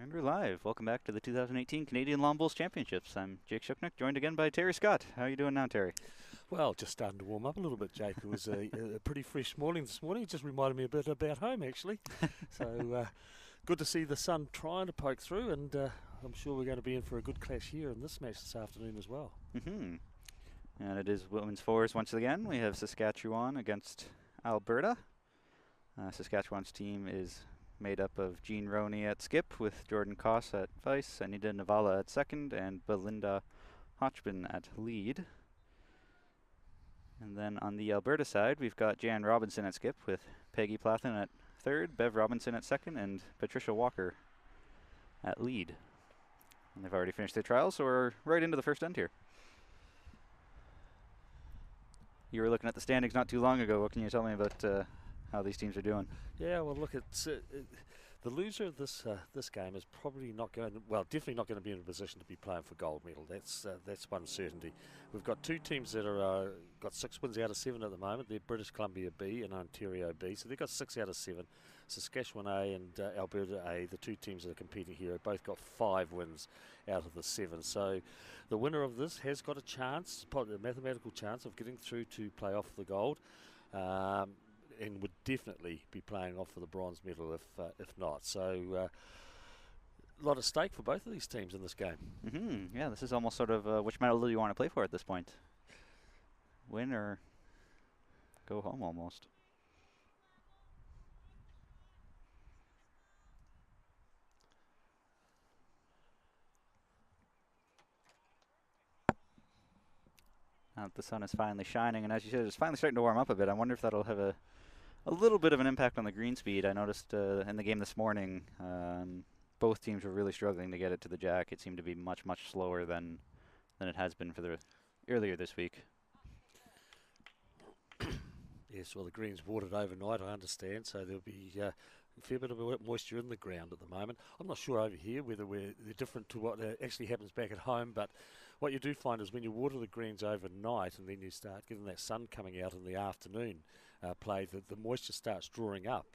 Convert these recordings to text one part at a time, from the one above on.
And we're live. Welcome back to the 2018 Canadian Lawn Bowls Championships. I'm Jake Shuknik, joined again by Terry Scott. How are you doing now, Terry? Well, just starting to warm up a little bit, Jake. It was a pretty fresh morning this morning. It just reminded me a bit about home, actually. So good to see the sun trying to poke through, and I'm sure we're going to be in for a good clash here in this match this afternoon as well. And it is women's fours once again. We have Saskatchewan against Alberta. Saskatchewan's team is made up of Jean Roney at skip, with Jordan Koss at vice, Anita Navala at second, and Belinda Hotchman at lead. And then on the Alberta side, we've got Jan Robinson at skip, with Peggy Plathen at third, Bev Robinson at second, and Patricia Walker at lead. And they've already finished their trials, so we're right into the first end here. You were looking at the standings not too long ago. What can you tell me about how these teams are doing? Yeah, well, look, it's the loser of this game is probably not going to, well, definitely not going to be in a position to be playing for gold medal. That's one certainty. We've got two teams that are got 6 wins out of 7 at the moment. They're British Columbia B and Ontario B, so they've got 6 out of 7. Saskatchewan A and Alberta A, the two teams that are competing here, have both got 5 wins out of the 7. So the winner of this has got a chance, probably a mathematical chance, of getting through to play off the gold. And would definitely be playing off for the bronze medal if not. So a lot at stake for both of these teams in this game. Yeah, this is almost sort of which medal do you want to play for at this point? Win or go home almost. Now that the sun is finally shining, and as you said, it's finally starting to warm up a bit. I wonder if that'll have a little bit of an impact on the green speed. I noticed in the game this morning, both teams were really struggling to get it to the jack. It seemed to be much, much slower than it has been for the earlier this week. Yes, well, the green's watered overnight, I understand, so there'll be a fair bit of moisture in the ground at the moment. I'm not sure over here whether they're different to what actually happens back at home, but what you do find is when you water the greens overnight and then you start getting that sun coming out in the afternoon play, the moisture starts drawing up.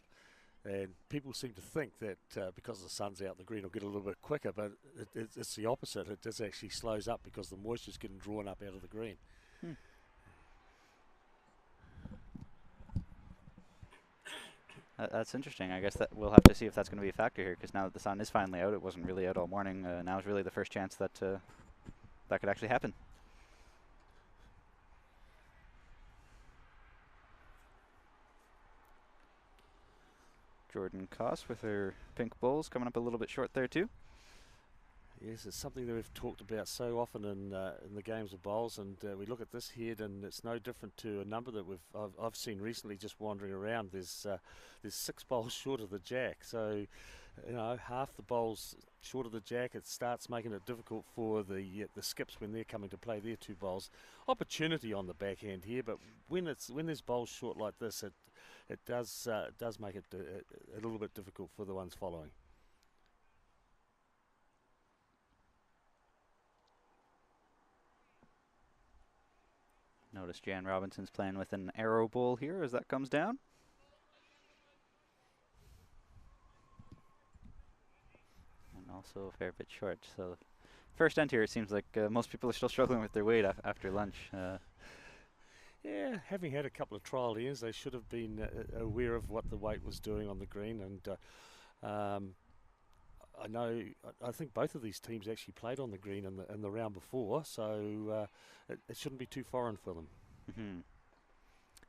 And people seem to think that because the sun's out, the green will get a little bit quicker, but it's the opposite. It just actually slows up because the moisture's getting drawn up out of the green. That's interesting. I guess that we'll have to see if that's going to be a factor here, because now that the sun is finally out, it wasn't really out all morning. Now is really the first chance that that could actually happen. Jordan Koss with her pink bowls coming up a little bit short there too. Yes, it's something that we've talked about so often in the games of bowls, and we look at this head, and it's no different to a number that I've seen recently just wandering around. There's 6 bowls short of the jack, so half the bowls short of the jack. It starts making it difficult for the skips when they're coming to play their 2 bowls. Opportunity on the backhand here, but when there's bowls short like this, it does make it a little bit difficult for the ones following. Notice Jan Robinson's playing with an arrow bowl here as that comes down. And also a fair bit short. So first end here, it seems like most people are still struggling with their weight after lunch. Yeah, having had a couple of trial ends, they should have been aware of what the weight was doing on the green. And I think both of these teams actually played on the green in the round before, so it shouldn't be too foreign for them.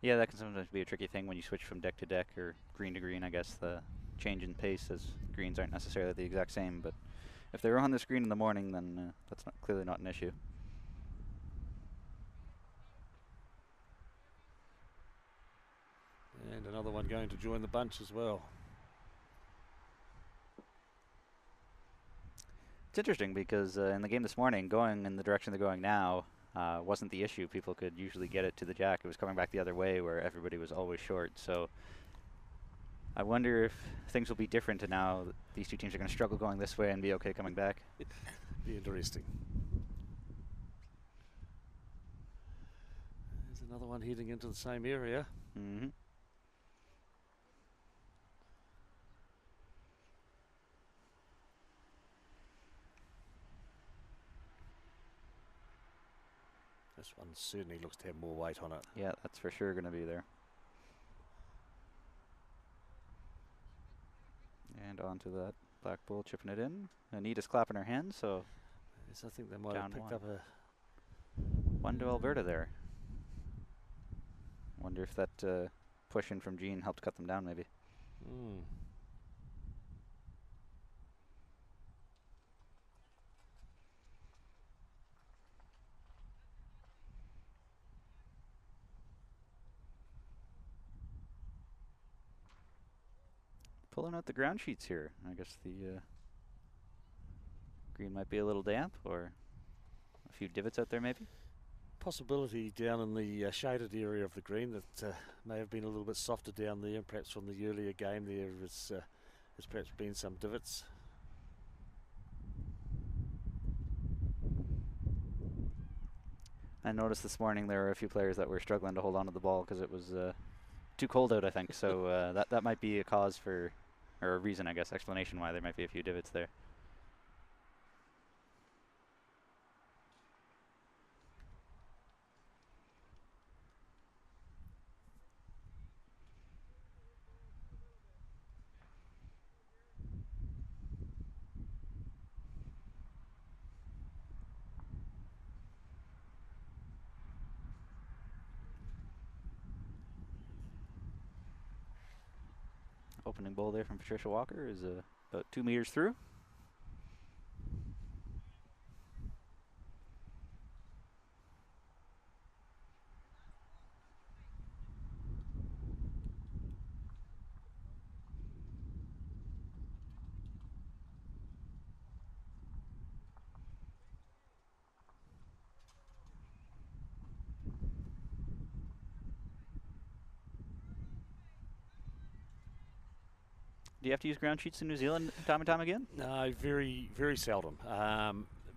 Yeah, that can sometimes be a tricky thing when you switch from deck to deck or green to green. I guess the change in pace, as greens aren't necessarily the exact same, but if they were on the screen in the morning, then that's clearly not an issue. And another one going to join the bunch as well. It's interesting because in the game this morning, going in the direction they're going now wasn't the issue. People could usually get it to the jack. It was coming back the other way where everybody was always short. So I wonder if things will be different, and now these two teams are going to struggle going this way and be okay coming back. Be interesting. There's another one heading into the same area. This one certainly looks to have more weight on it. Yeah, that's for sure going to be there. And onto that black bull, chipping it in. Anita's clapping her hands, so Yes, I think they might have picked up a... 1 to Alberta there. Wonder if that push in from Jean helped cut them down, maybe. Pulling out the ground sheets here. I guess the green might be a little damp, or a few divots out there maybe. Possibility down in the shaded area of the green that may have been a little bit softer down there, and perhaps from the earlier game there has perhaps been some divots. I noticed this morning there were a few players that were struggling to hold on to the ball because it was too cold out, I think. So that might be a cause for, or a reason, I guess, explanation why there might be a few divots there. Opening bowl there from Patricia Walker is about 2 meters through. Do you have to use ground sheets in New Zealand time and time again? No, very, very seldom.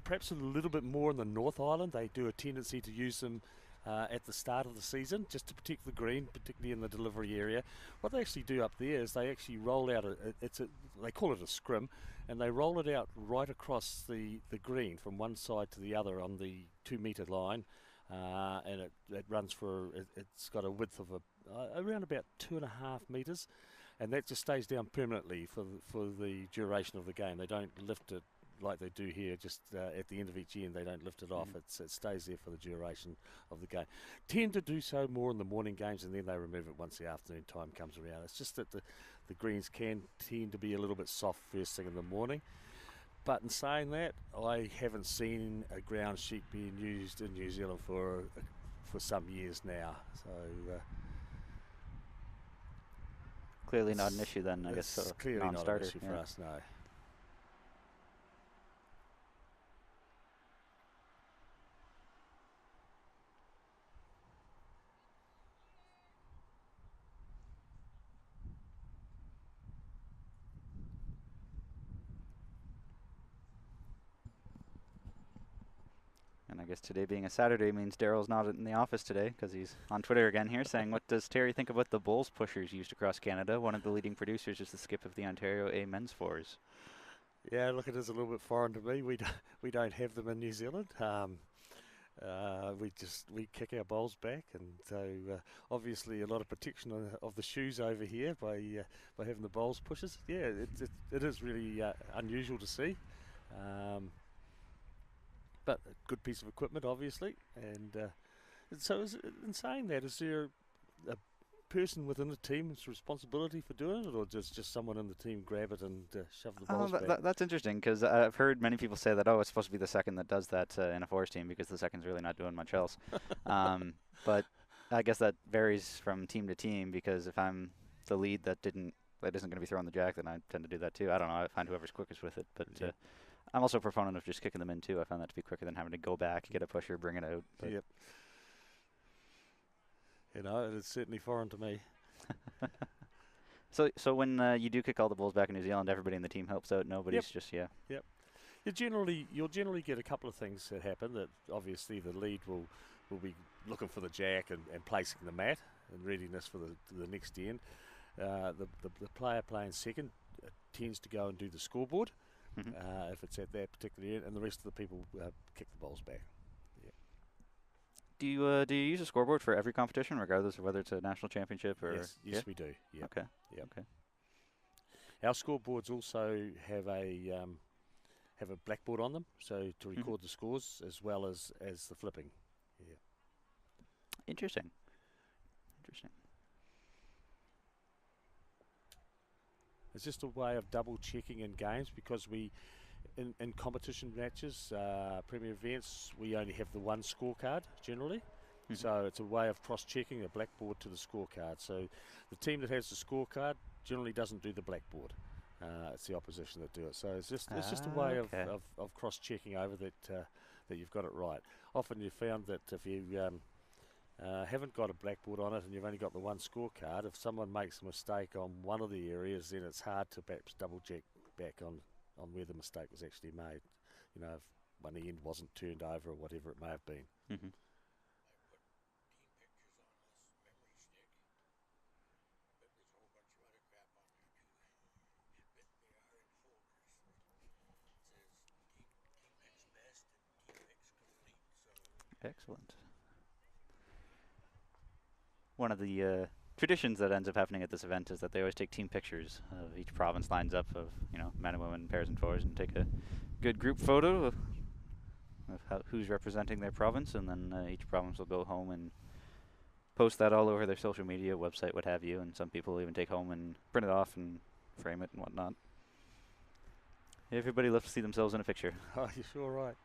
Perhaps a little bit more in the North Island. They do a tendency to use them at the start of the season just to protect the green, particularly in the delivery area. What they actually do up there is they actually roll out they call it a scrim, and they roll it out right across the green from one side to the other on the 2 metre line, and it runs for it's got a width of around about 2.5 metres. And that just stays down permanently for the duration of the game. They don't lift it like they do here, just at the end of each end. They don't lift it off. It stays there for the duration of the game. Tend to do so more in the morning games, and then they remove it once the afternoon time comes around. It's just that the greens can tend to be a little bit soft first thing in the morning. But in saying that, I haven't seen a ground sheet being used in New Zealand for some years now. So. Clearly not an issue then, I guess. It's clearly not an issue for us, no. And I guess today being a Saturday means Daryl's not in the office today because he's on Twitter again here saying, what does Terry think about the bowls pushers used across Canada? One of the leading producers is the skip of the Ontario A men's fours. Yeah, look, it is a little bit foreign to me. We don't have them in New Zealand. We kick our bowls back, and so obviously a lot of protection of the shoes over here by having the bowls pushers. Yeah, it is really unusual to see. But a good piece of equipment, obviously. And so in saying that, is there a person within the team's responsibility for doing it, or does just someone in the team grab it and shove the balls back? That's interesting, because I've heard many people say that, it's supposed to be the second that does that in a fours team because the second's really not doing much else. But I guess that varies from team to team, because if I'm the lead that isn't going to be throwing the jack, then I tend to do that too. I don't know. I find whoever's quickest with it. But I'm also a proponent of just kicking them in too. I find that to be quicker than having to go back, get a pusher, bring it out. But yep. You know, it is certainly foreign to me. So when you do kick all the balls back in New Zealand, everybody in the team helps out. Nobody's just Yep. You'll generally get a couple of things that happen. That obviously the lead will be looking for the jack and placing the mat in readiness for the next end. The player playing second tends to go and do the scoreboard. If it's at that particular end, and the rest of the people kick the balls back. Do you use a scoreboard for every competition, regardless of whether it's a national championship or? Yes, Yeah? we do. Yeah. Okay. Yep. Okay. Our scoreboards also have a blackboard on them, so to record the scores as well as the flipping. Yeah. Interesting. Interesting. It's just a way of double checking in games because in competition matches, premier events, we only have the one scorecard generally. So it's a way of cross-checking the blackboard to the scorecard. So the team that has the scorecard generally doesn't do the blackboard. It's the opposition that do it. So it's just a way of cross-checking over that you've got it right. Often you've found that if you haven't got a blackboard on it and you've only got the one scorecard, if someone makes a mistake on one of the areas, then it's hard to perhaps double-check back on where the mistake was actually made. You know, if one end wasn't turned over or whatever it may have been. Mm-hmm. Excellent. One of the traditions that ends up happening at this event is that they always take team pictures of each province lines up of, men and women, pairs and fours, and take a good group photo of who's representing their province, and then each province will go home and post that all over their social media, website, what have you, and some people will even take home and print it off and frame it and whatnot. Everybody loves to see themselves in a picture. Oh, you're sure right.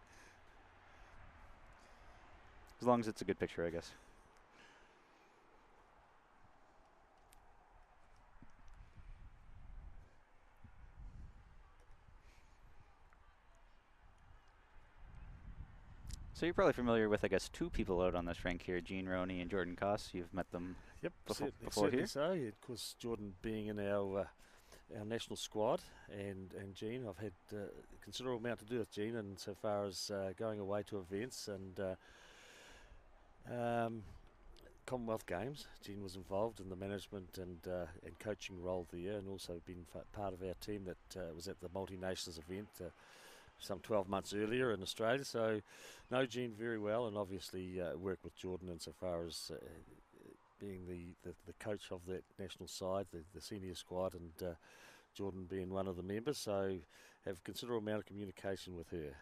As long as it's a good picture, I guess. So you're probably familiar with, I guess, two people out on this rink here, Gene Roney and Jordan Koss. You've met them before here? So. Yeah, of course, Jordan being in our national squad, and Gene, I've had a considerable amount to do with Gene, and so far as going away to events and Commonwealth Games. Gene was involved in the management and coaching role there, and also been part of our team that was at the Multi-Nations event some 12 months earlier in Australia. So know Gene very well, and obviously work with Jordan insofar as being the coach of that national side, the senior squad, and Jordan being one of the members. So have considerable amount of communication with her.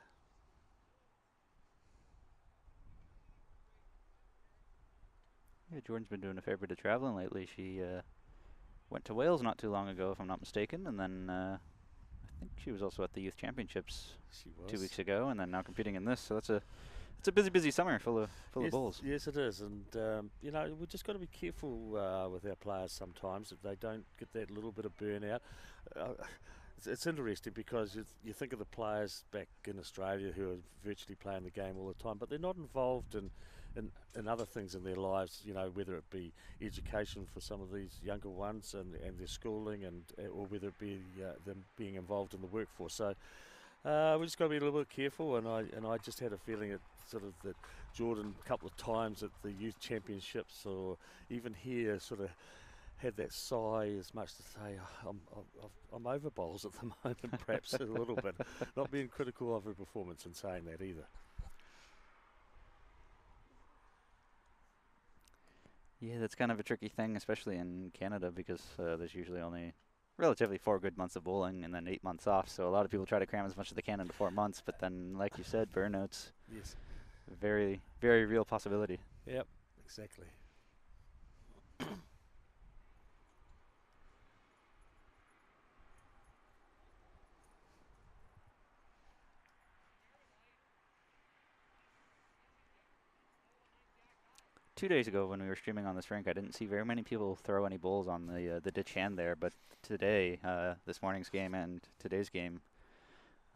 Yeah, Jordan's been doing a fair bit of traveling lately. She went to Wales not too long ago, if I'm not mistaken, and then I think she was also at the Youth Championships 2 weeks ago, and then now competing in this. So it's a busy summer full of bowls. Yes, it is, and we've just got to be careful with our players sometimes that they don't get that little bit of burnout. It's interesting because you think of the players back in Australia who are virtually playing the game all the time, but they're not involved in other things in their lives, whether it be education for some of these younger ones and their schooling, or whether it be them being involved in the workforce. So we just got to be a little bit careful, and I just had a feeling that Jordan a couple of times at the Youth Championships or even here sort of had that sigh as much to say, I'm over bowls at the moment, perhaps a little bit. Not being critical of her performance and saying that either. Yeah, that's kind of a tricky thing, especially in Canada, because there's usually only relatively 4 good months of bowling and then 8 months off. So a lot of people try to cram as much as they can into 4 months, but then, like you said, burnouts. Yes. Very, very real possibility. Yep, exactly. 2 days ago when we were streaming on this rink, I didn't see very many people throw any bowls on the ditch hand there, but today, this morning's game and today's game,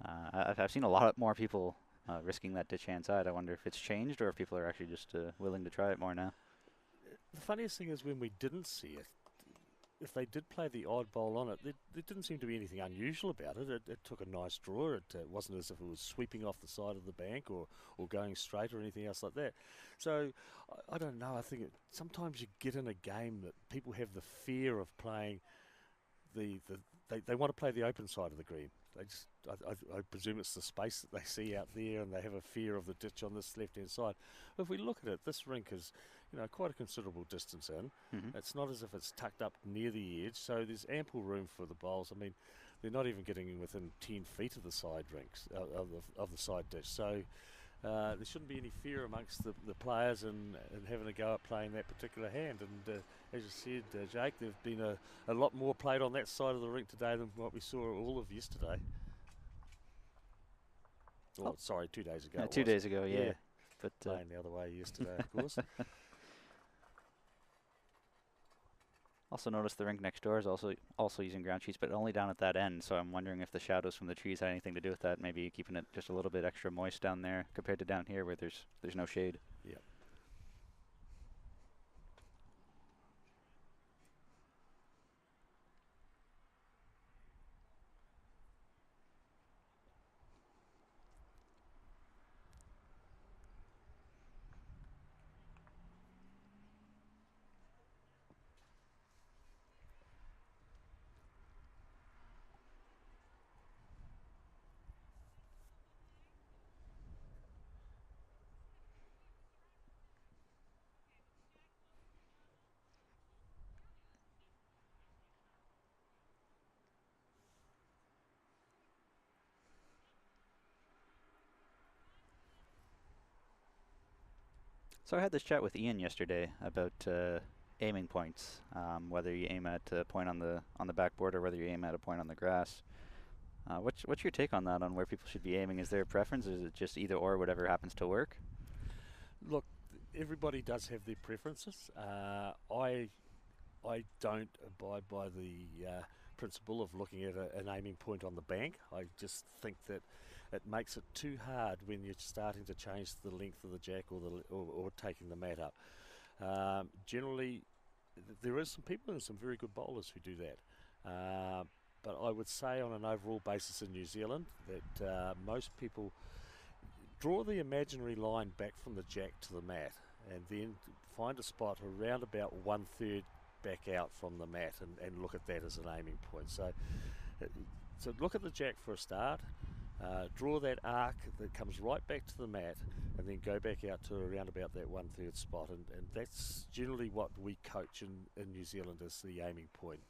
I've seen a lot more people risking that ditch hand side. I wonder if it's changed or if people are actually just willing to try it more now. The funniest thing is when we didn't see it, if they did play the odd bowl on it, there didn't seem to be anything unusual about it. It took a nice draw. It wasn't as if it was sweeping off the side of the bank or going straight or anything else like that. So I don't know. I think sometimes you get in a game that people have the fear of playing they want to play the open side of the green. They just, I presume it's the space that they see out there, and they have a fear of the ditch on this left-hand side. If we look at it, this rink is, quite a considerable distance in. Mm-hmm. It's not as if it's tucked up near the edge, so there's ample room for the bowls. I mean, they're not even getting within 10 feet of the side rinks, of the side ditch. So there shouldn't be any fear amongst the players in having a go at playing that particular hand. And as you said, Jake, there've been a lot more played on that side of the rink today than what we saw all of yesterday. Oh, sorry, 2 days ago. 2 days ago, yeah. But playing the other way yesterday, of course. Also noticed the rink next door is also using ground sheets, but only down at that end. So I'm wondering if the shadows from the trees had anything to do with that. Maybe keeping it just a little bit extra moist down there compared to down here where there's no shade. Yeah. So I had this chat with Ian yesterday about aiming points, whether you aim at a point on the backboard or whether you aim at a point on the grass. What's your take on that, on where people should be aiming? Is there a preference, or is it just either or, whatever happens to work? Look, everybody does have their preferences. I don't abide by the principle of looking at an aiming point on the bank. I just think that it makes it too hard when you're starting to change the length of the jack or taking the mat up. Generally, there is some people and some very good bowlers who do that. But I would say on an overall basis in New Zealand that most people draw the imaginary line back from the jack to the mat and then find a spot around about 1/3 back out from the mat and look at that as an aiming point. So look at the jack for a start, draw that arc that comes right back to the mat and then go back out to around about that 1/3 spot, and that's generally what we coach in New Zealand as the aiming point.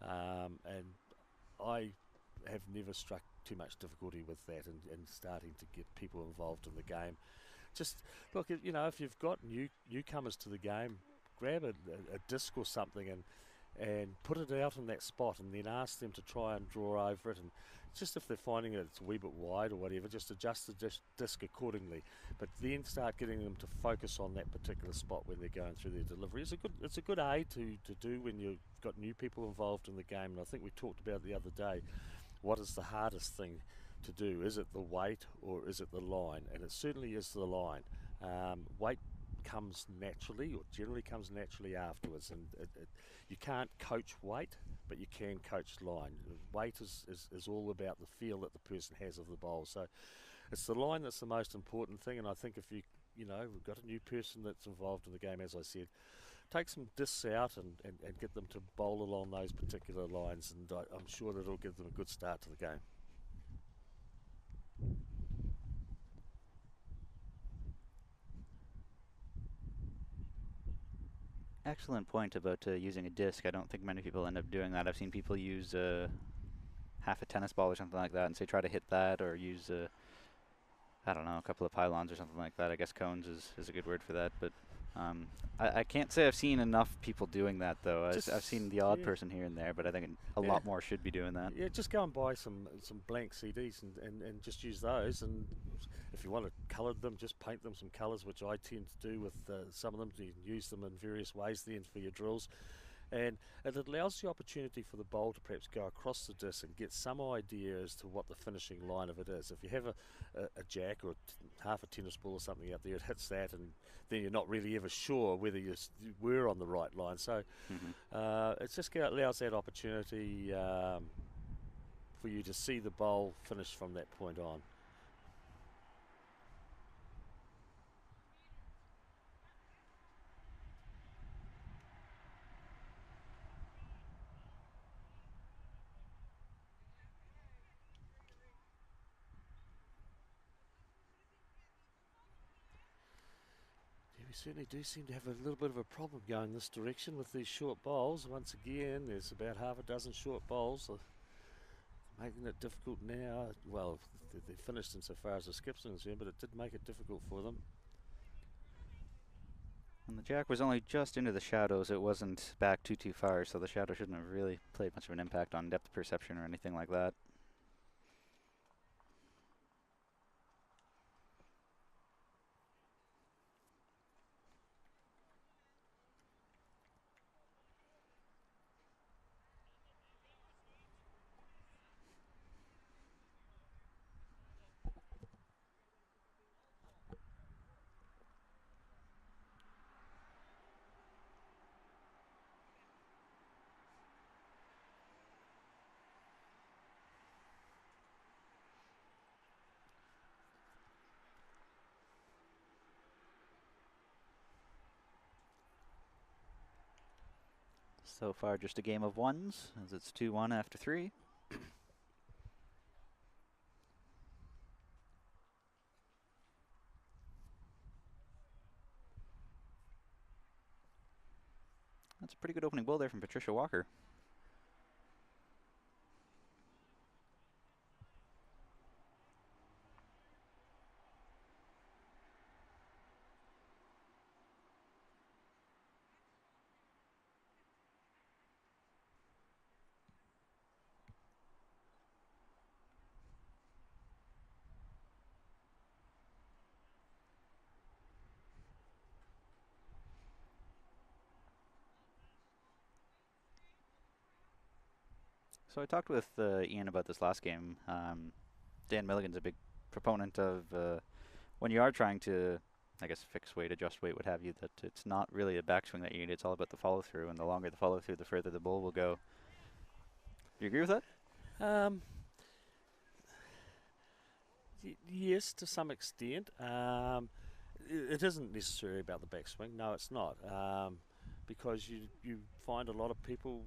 And I have never struck too much difficulty with that and starting to get people involved in the game. Just look, if you've got newcomers to the game, grab a disc or something and put it out in that spot and then ask them to try and draw over it, and just if they're finding it it's a wee bit wide or whatever, just adjust the disc accordingly, but then start getting them to focus on that particular spot when they're going through their delivery. It's a good aid to do when you've got new people involved in the game, and I think we talked about it the other day. What is the hardest thing to do? Is it the weight or is it the line? And it certainly is the line. Weight comes naturally, or generally comes naturally afterwards, and you can't coach weight, but you can coach line. Weight is all about the feel that the person has of the bowl, so it's the line that's the most important thing. And I think if we've got a new person that's involved in the game, as I said, take some discs out and get them to bowl along those particular lines, and I'm sure that it'll give them a good start to the game. Excellent point about using a disc. I don't think many people end up doing that. I've seen people use half a tennis ball or something like that and say try to hit that, or use I don't know, a couple of pylons or something like that. I guess cones is a good word for that, but I can't say I've seen enough people doing that, though. I've seen the odd person here and there, but I think a lot more should be doing that. Yeah, just go and buy some blank CDs and just use those, and if you want to colour them, just paint them some colours, which I tend to do with some of them. You can use them in various ways then for your drills. And it allows the opportunity for the bowl to perhaps go across the disc and get some idea as to what the finishing line of it is. If you have a jack or half a tennis ball or something out there, it hits that, and then you're not really ever sure whether you were on the right line. So it just allows that opportunity for you to see the bowl finish from that point on. certainly do seem to have a little bit of a problem going this direction with these short bowls. Once again, there's about half a dozen short bowls, making it difficult now. Well, they finished insofar as the skips are concerned, but it did make it difficult for them. And the jack was only just into the shadows. It wasn't back too far, so the shadow shouldn't have really played much of an impact on depth perception or anything like that. So far, just a game of ones, as it's 2-1 after 3. That's a pretty good opening bowl there from Patricia Walker. So I talked with Ian about this last game. Dan Milligan's a big proponent of when you are trying to, I guess, fix weight, adjust weight, what have you, that it's not really a backswing that you need. It's all about the follow through, and the longer the follow through, the further the bowl will go. Do you agree with that? Yes, to some extent. It isn't necessarily about the backswing. No, it's not. Because you find a lot of people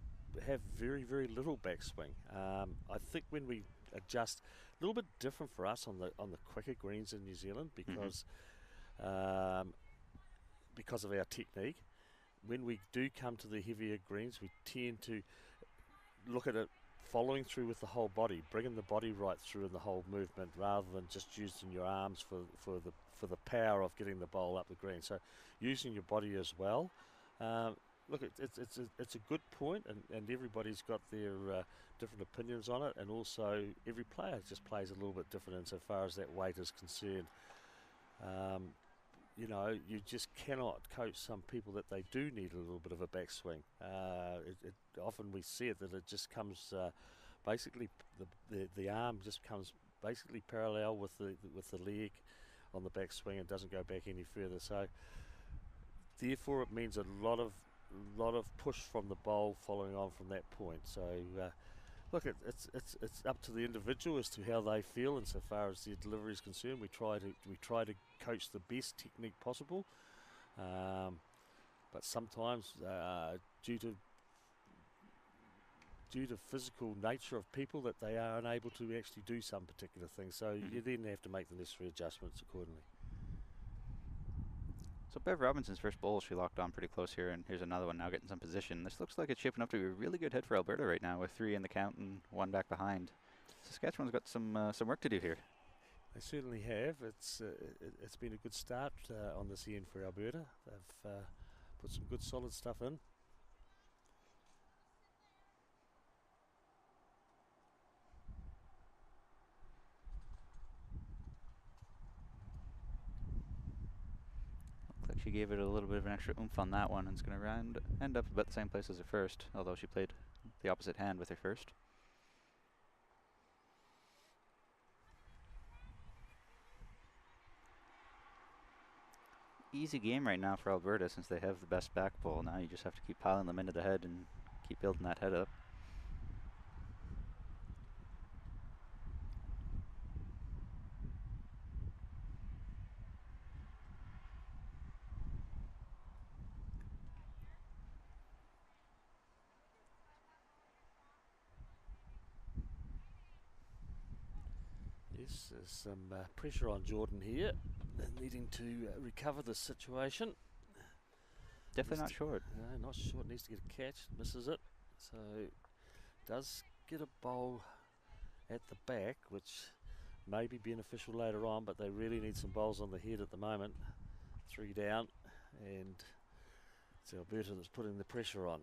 have very, very little backswing. I think when we adjust, a little bit different for us on the quicker greens in New Zealand because because of our technique. When we do come to the heavier greens, we tend to look at it following through with the whole body, bringing the body right through in the whole movement, rather than just using your arms for the power of getting the bowl up the green. So using your body as well. Look, it's a good point, and everybody's got their different opinions on it, and also every player just plays a little bit different insofar as that weight is concerned. You know, you just cannot coach some people that they do need a little bit of a backswing. Often we see it that it just comes basically the arm just comes basically parallel with the leg on the backswing and doesn't go back any further. So therefore, it means a lot of push from the bowl following on from that point. So look, it's up to the individual as to how they feel insofar as their delivery is concerned. We try to coach the best technique possible, but sometimes due to physical nature of people, that they are unable to actually do some particular thing. So you then have to make the necessary adjustments accordingly. So Bev Robinson's first bowl, she locked on pretty close here, and here's another one now getting some position. This looks like it's shaping up to be a really good hit for Alberta right now, with 3 in the count and 1 back behind. Saskatchewan's got some work to do here. They certainly have. It's been a good start on this end for Alberta. They've put some good solid stuff in. Looks like she gave it a little bit of an extra oomph on that one, and it's going to end up about the same place as her first, although she played the opposite hand with her first. Easy game right now for Alberta since they have the best back ball. Now you just have to keep piling them into the head and keep building that head up. Yes, there's some pressure on Jordan here, needing to recover the situation. Definitely not short. No, not short. Needs to get a catch. Misses it. So does get a bowl at the back, which may be beneficial later on, but they really need some bowls on the head at the moment. 3 down, and it's Alberta that's putting the pressure on.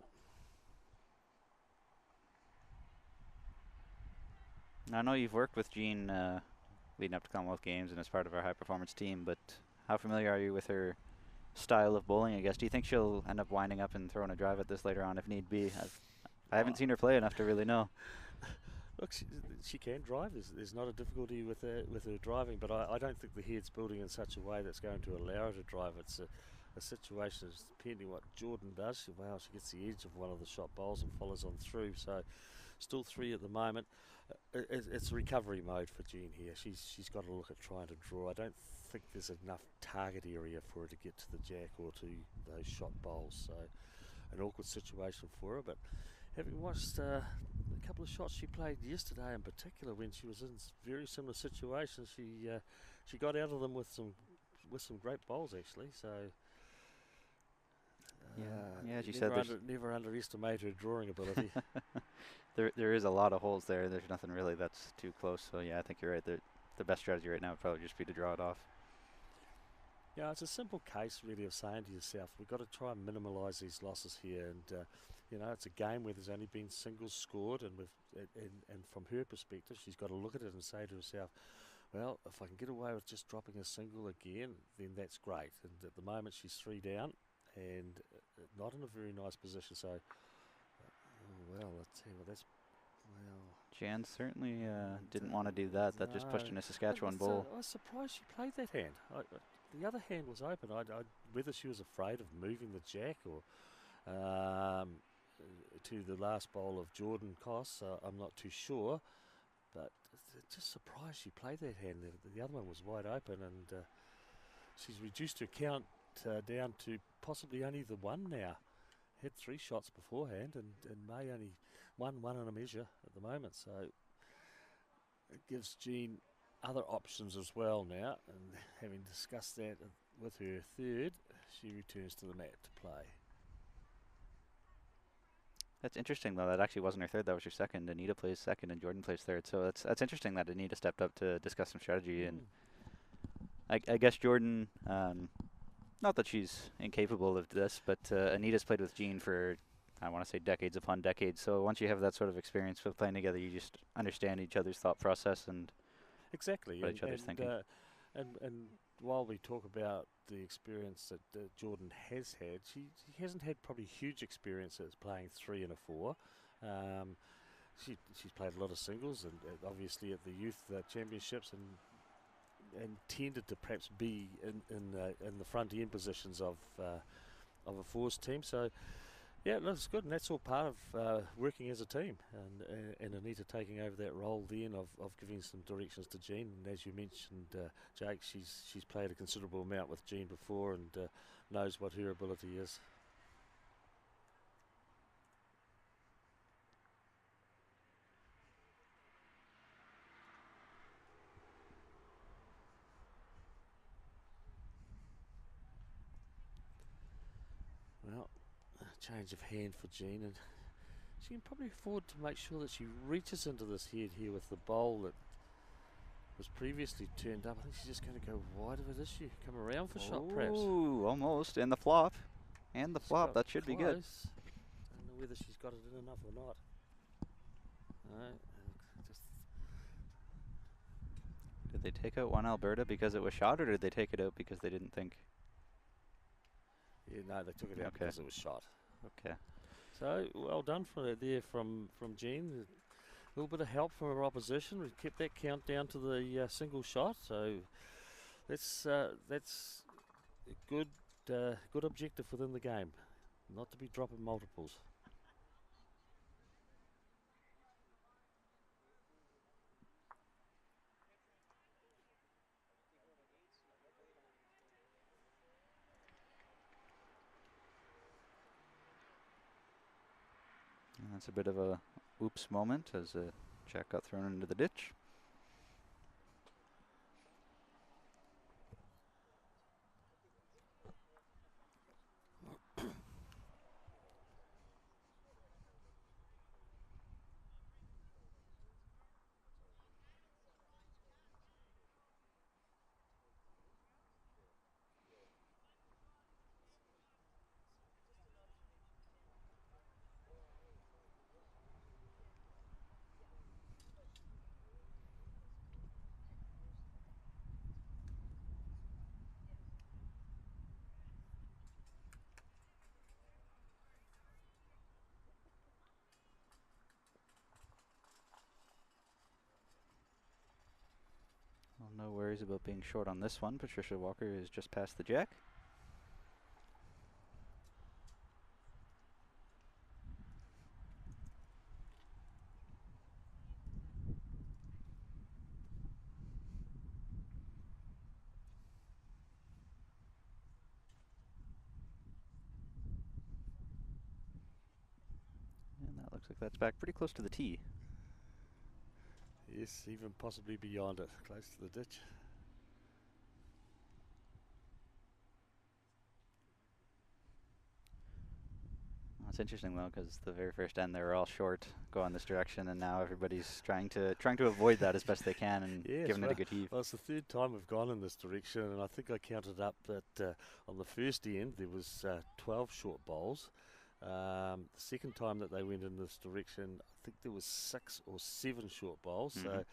I know you've worked with Jean leading up to Commonwealth Games and as part of our high performance team, but how familiar are you with her style of bowling, I guess? Do you think she'll end up winding up and throwing a drive at this later on if need be? I haven't seen her play enough to really know. Look, she can drive. There's not a difficulty with her driving, but I don't think the head's building in such a way that's going to allow her to drive. It's a situation, depending what Jordan does. She gets the edge of one of the shot bowls and follows on through. So still 3 at the moment. It's recovery mode for Jean here. She's got to look at trying to draw. I don't think there's enough target area for her to get to the jack or to those shot bowls. So an awkward situation for her, but having watched a couple of shots she played yesterday in particular when she was in very similar situations, she got out of them with some great bowls actually. So yeah, as you said, never underestimate her drawing ability. there is a lot of holes there. There's nothing really that's too close. So yeah, I think you're right. The best strategy right now would probably just be to draw it off. Yeah, it's a simple case really of saying to yourself, we've got to try and minimise these losses here, and it's a game where there's only been singles scored, and from her perspective, she's got to look at it and say to herself, well, if I can get away with just dropping a single again, then that's great. And at the moment, she's 3 down, and not in a very nice position. So, let's see. Jan certainly didn't want to do that. That just pushed in a Saskatchewan bowl. I was surprised she played that hand. The other hand was open. Whether she was afraid of moving the jack or to the last bowl of Jordan Koss, I'm not too sure. But just surprised she played that hand. The other one was wide open, and she's reduced her count down to possibly only the 1 now. Had 3 shots beforehand, and may only one and a measure at the moment. So it gives Jean other options as well now. And having discussed that with her third, she returns to the mat to play. That's interesting, though. That actually wasn't her third. That was her second. Anita plays second, and Jordan plays third. So that's interesting that Anita stepped up to discuss some strategy. And I guess Jordan, not that she's incapable of this, but Anita's played with Jean for, I want to say, decades upon decades. So once you have that sort of experience with playing together, you just understand each other's thought process and exactly what each other's thinking. And while we talk about the experience that Jordan has had, she hasn't had probably huge experiences playing 3 and a 4. She's played a lot of singles, and obviously at the youth championships, and tended to perhaps be in the front end positions of a fours team. So yeah, that's good, and that's all part of working as a team, and Anita taking over that role then of giving some directions to Jean. And as you mentioned, Jake, she's played a considerable amount with Jean before, and knows what her ability is. Well, change of hand for Jean, and she can probably afford to make sure that she reaches into this head here with the bowl that was previously turned up. I think she's just going to go wide of it, is she? Come around for shot, perhaps. Ooh, almost. And the flop. And the flop. That should be good. Don't know whether she's got it in enough or not. No, Did they take out one Alberta because it was shot, or did they take it out because they didn't think? Yeah, no, they took it out because it was shot. Okay. So well done from Jean. A little bit of help from her opposition. We kept that count down to the single shot. So that's a good objective within the game, not to be dropping multiples. And that's a bit of a oops moment as a jack got thrown into the ditch. No worries about being short on this one. Patricia Walker is just past the jack. And that looks like that's back pretty close to the tee. Yes, even possibly beyond it, close to the ditch. It's interesting though, because the very first end they were all short, going this direction, and now everybody's trying to avoid that as best they can and Yes, giving it a good heave. Well, it's the third time we've gone in this direction, and I think I counted up that on the first end there was 12 short bowls. The second time that they went in this direction, I think there was 6 or 7 short bowls. So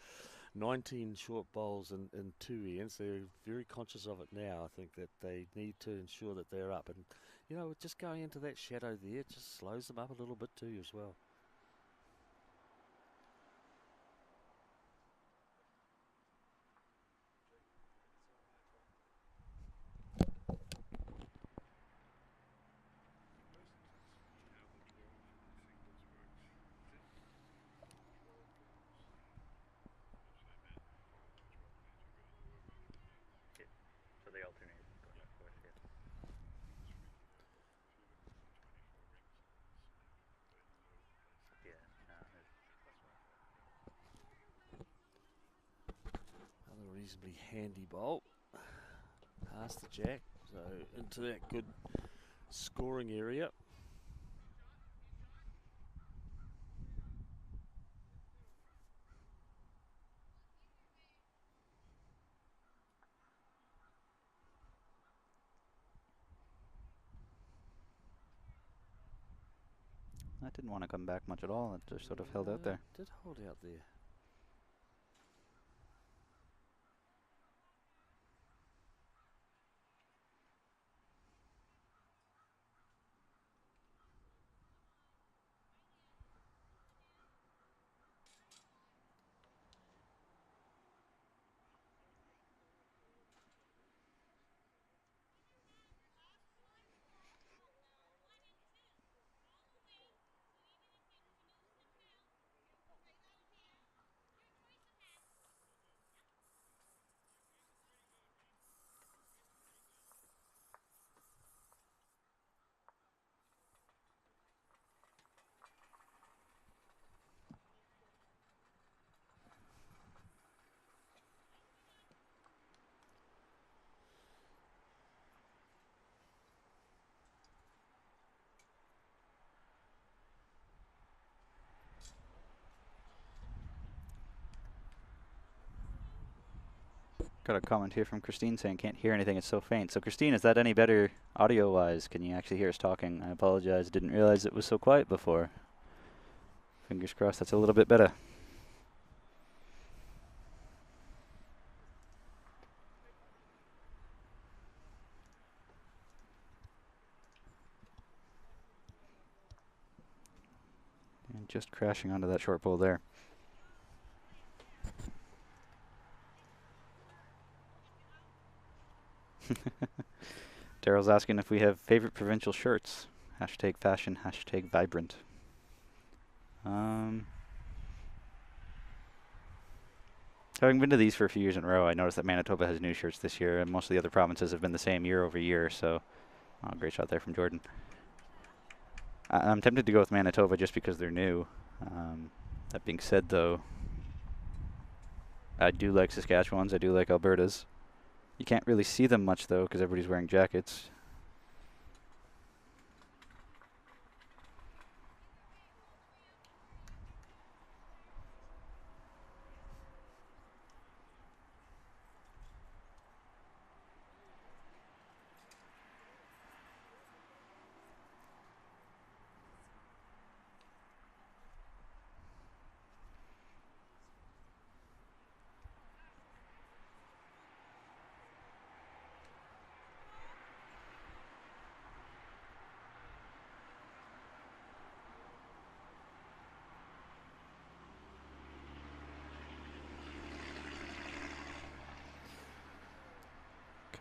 19 short bowls in 2 ends. They're very conscious of it now. I think that they need to ensure that they're up. And, you know, just going into that shadow there, it just slows them up a little bit too as well. So they alternate going back and forth, yeah. Another reasonably handy bowl. Past the jack, so into that good scoring area. That didn't want to come back much at all. It just sort of held out there. Did hold out there. Got a comment here from Christine saying can't hear anything, it's so faint. So Christine, is that any better audio-wise? Can you actually hear us talking? I apologize, didn't realize it was so quiet before. Fingers crossed that's a little bit better. And just crashing onto that short pole there. Daryl's asking if we have favorite provincial shirts. Hashtag fashion, hashtag vibrant. Having been to these for a few years in a row, I noticed that Manitoba has new shirts this year, and most of the other provinces have been the same year over year, so great shot there from Jordan. I'm tempted to go with Manitoba just because they're new. That being said, though, I do like Saskatchewan's, I do like Alberta's. You can't really see them much, though, because everybody's wearing jackets.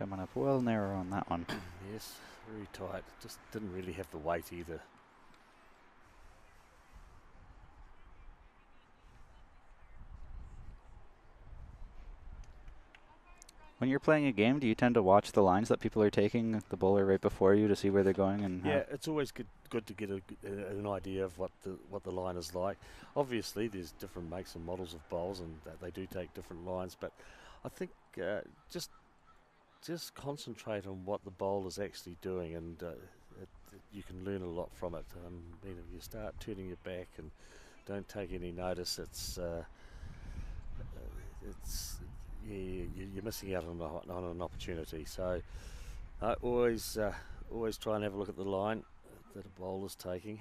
Coming up well narrow on that one. Yes, very tight. Just didn't really have the weight either. When you're playing a game, do you tend to watch the lines that people are taking, the bowler right before you, to see where they're going? And yeah, it's always good to get an idea of what the line is like. Obviously, there's different makes and models of bowls, and they do take different lines. But I think just concentrate on what the bowl is actually doing, and you can learn a lot from it. If you start turning your back and don't take any notice, you're missing out on an opportunity. So always try and have a look at the line that a bowler's taking.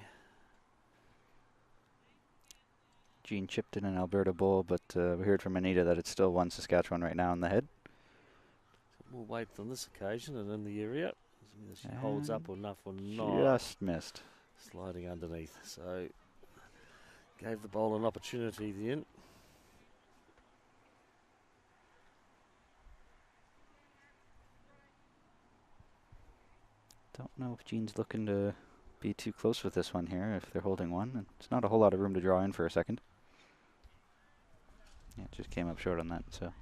Gene chipped in an Alberta bowl, but we heard from Anita that it's still 1 Saskatchewan right now in the head. More weight on this occasion and in the area. She holds up enough or not. Just missed. Sliding underneath. So gave the bowler an opportunity then. Don't know if Gene's looking to be too close with this one here, if they're holding one. And it's not a whole lot of room to draw in for a second. Yeah, it just came up short on that, so.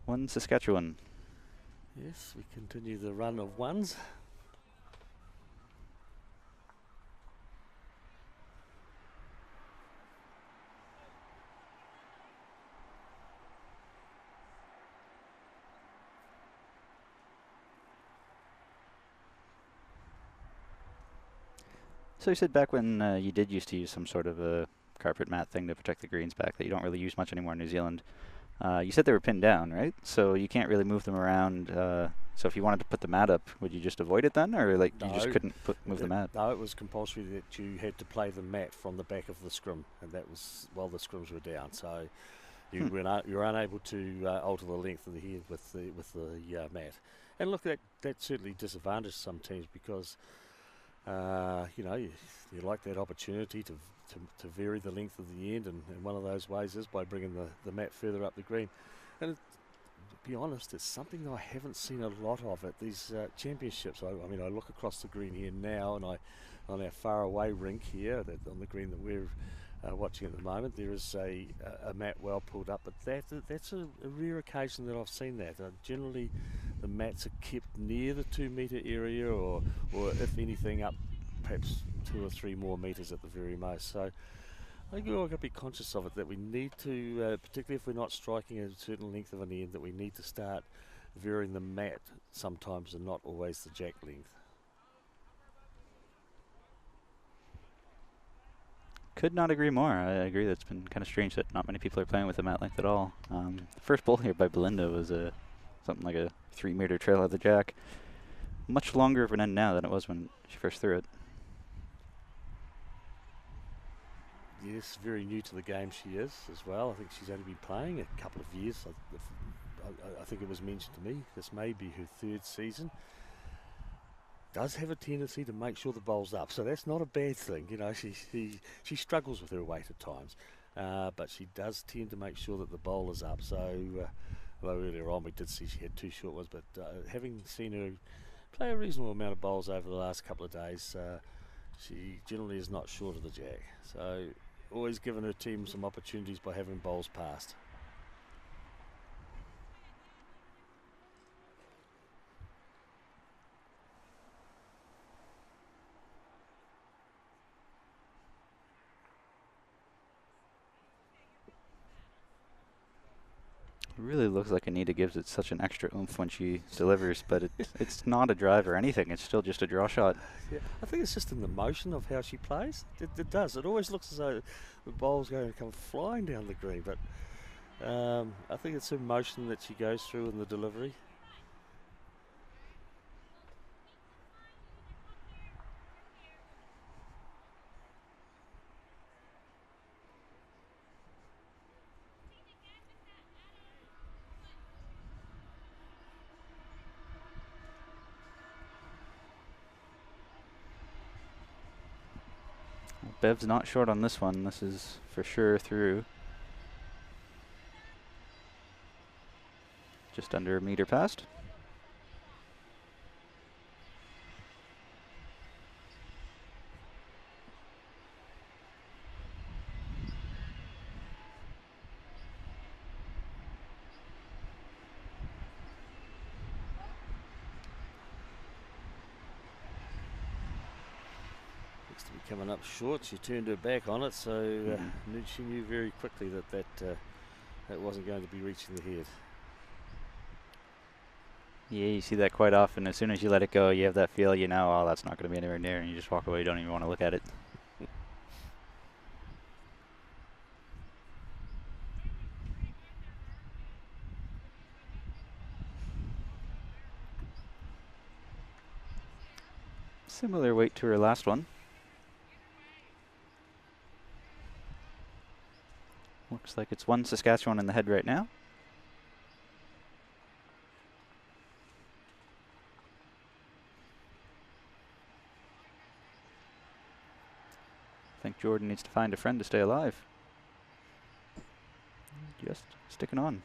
1 Saskatchewan. Yes, we continue the run of ones. So you said back when you did used to use some sort of a carpet mat thing to protect the greens back that you don't really use much anymore in New Zealand. You said they were pinned down, right? So you can't really move them around. So if you wanted to put the mat up, would you just avoid it then? Or like you just couldn't move the mat? No, it was compulsory that you had to play the mat from the back of the scrum. And that was while the scrims were down. So you were unable to alter the length of the head with the mat. And look, that certainly disadvantaged some teams because you like that opportunity to vary the length of the end, and one of those ways is by bringing the mat further up the green. And to be honest, it's something that I haven't seen a lot of at these championships. I look across the green here now, and on our far away rink here, on the green that we're watching at the moment, there is a mat well pulled up, but that's a rare occasion that I've seen that. Generally, the mats are kept near the 2 metre area, or if anything, up perhaps 2 or 3 more metres at the very most. So I think we've all got to be conscious of it, that we need to, particularly if we're not striking a certain length of an end, that we need to start varying the mat sometimes and not always the jack length. Could not agree more. I agree that it's been kind of strange that not many people are playing with the mat length at all. The first bowl here by Belinda was something like a 3 metre trail of the jack. Much longer of an end now than it was when she first threw it. Yes, very new to the game she is as well. I think she's only been playing a couple of years. I think it was mentioned to me, this may be her 3rd season. Does have a tendency to make sure the bowl's up, so that's not a bad thing. She struggles with her weight at times, but she does tend to make sure that the bowl is up. So, although earlier on we did see she had 2 short ones, but having seen her play a reasonable amount of bowls over the last couple of days, she generally is not short of the jack. So, always giving her team some opportunities by having bowls passed. It really looks like Anita gives it such an extra oomph when she delivers, but it's not a drive or anything. It's still just a draw shot. Yeah, I think it's just in the motion of how she plays. It does. It always looks as though the bowl's going to come flying down the green, but I think it's her motion that she goes through in the delivery. Bev's not short on this one. This is for sure through. Just under a meter past. Looks to be coming up short. She turned her back on it, so she knew very quickly that wasn't going to be reaching the head. Yeah, you see that quite often. As soon as you let it go, you have that feel, oh, that's not going to be anywhere near, and you just walk away. You don't even want to look at it. Similar weight to her last one. Looks like it's 1 Saskatchewan in the head right now. I think Jordan needs to find a friend to stay alive. Just sticking on.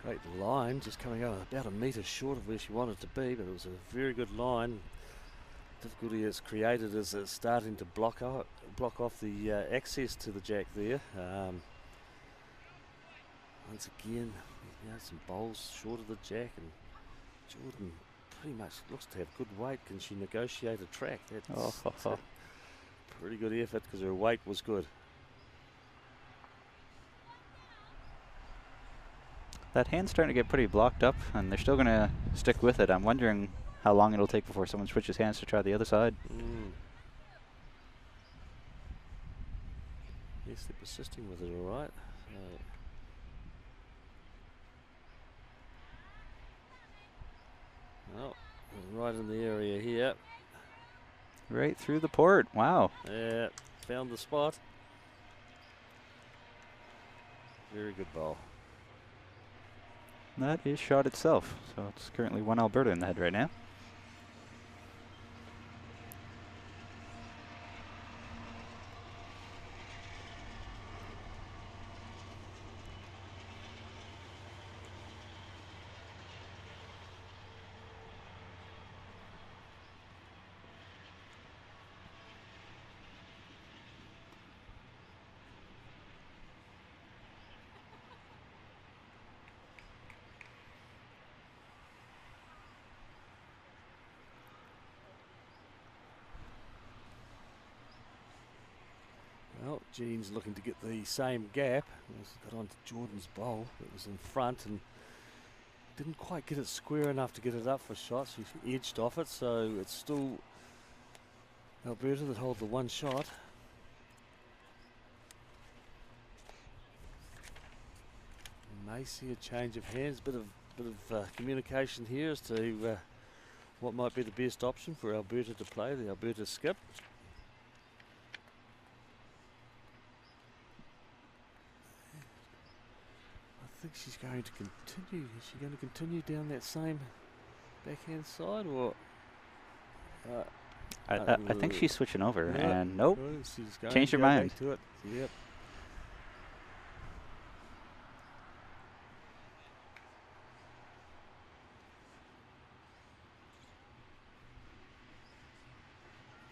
Great line, just coming out about a metre short of where she wanted to be, but it was a very good line. Difficulty it's created is it's starting to block off the access to the jack there. Once again, some bowls short of the jack, and Jordan pretty much looks to have good weight. Can she negotiate a track? That's a pretty good effort because her weight was good. That hand's starting to get pretty blocked up, and they're still going to stick with it. I'm wondering how long it'll take before someone switches hands to try the other side. Yes, they're persisting with it, all right. Oh, right in the area here. Right through the port. Wow. Yeah, found the spot. Very good ball. That is shot itself. So it's currently 1 Alberta in the head right now. Well, Jean's looking to get the same gap. He's got onto Jordan's bowl. It was in front and didn't quite get it square enough to get it up for shot. She edged off it, so it's still Alberta that hold the one shot. May see a change of hands, bit of communication here as to what might be the best option for Alberta to play, the Alberta skip. I think she's going to continue. Is she going to continue down that same backhand side, or? I think she's switching over, and nope, she's going changed her mind. Back to it. Yep.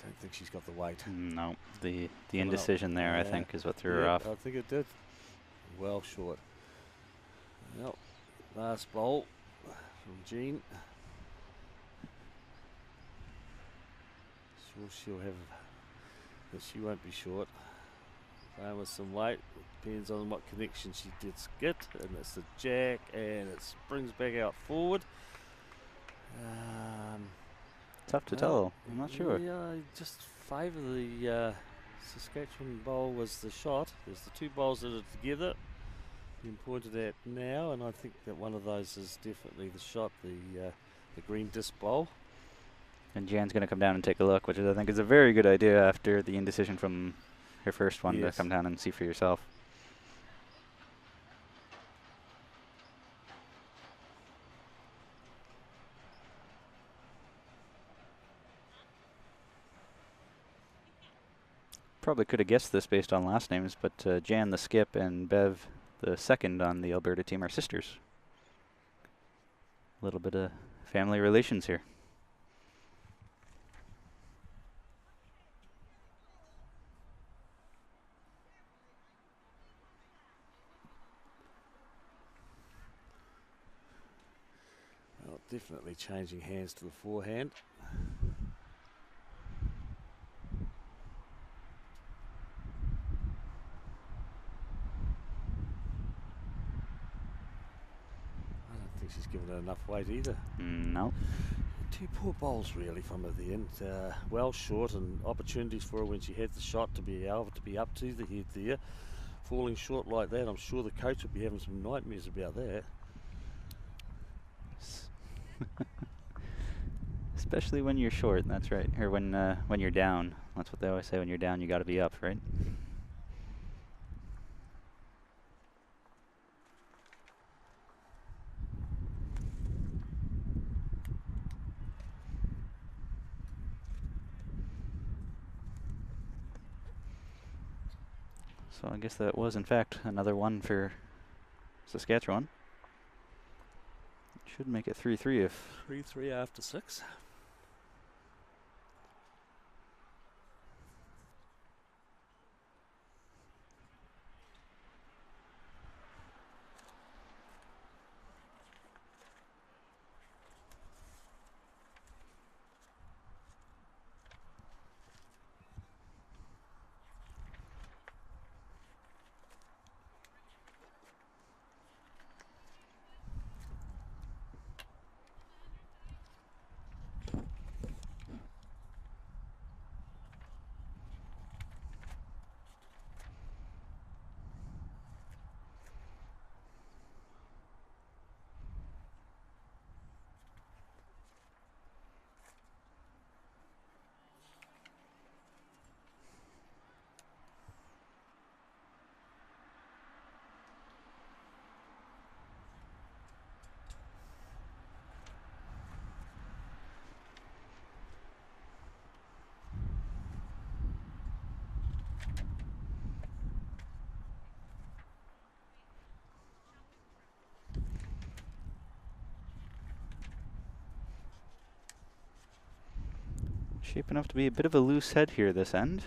Don't think she's got the weight. No, the indecision there, I think, is what threw her off. I think it did. Well short. Well, last bowl from Jean. Sure she'll have, but she won't be short. Playing with some weight. Depends on what connection she did get, and it's the jack, and it springs back out forward. Tough to tell. I'm not sure. Yeah, I just favour the Saskatchewan bowl was the shot. There's the two bowls that are together being pointed at now, and I think that one of those is definitely the shot, the green disc bowl. And Jan's going to come down and take a look, which I think is a very good idea after the indecision from her first one, to come down and see for yourself. Probably could have guessed this based on last names, but Jan the skip and Bev the second on the Alberta team are sisters. A little bit of family relations here. Well, definitely changing hands to the forehand. She's given it enough weight either. No. Two poor bowls really from her the end. Well short, and opportunities for her when she had the shot to be able to be up to the head there. Falling short like that, I'm sure the coach would be having some nightmares about that. Especially when you're short, that's right. Or when you're down. That's what they always say, when you're down you got to be up, right? So I guess that was, in fact, another one for Saskatchewan. Should make it 3-3 if... 3-3 after 6. Shaping up to be a bit of a loose head here this end.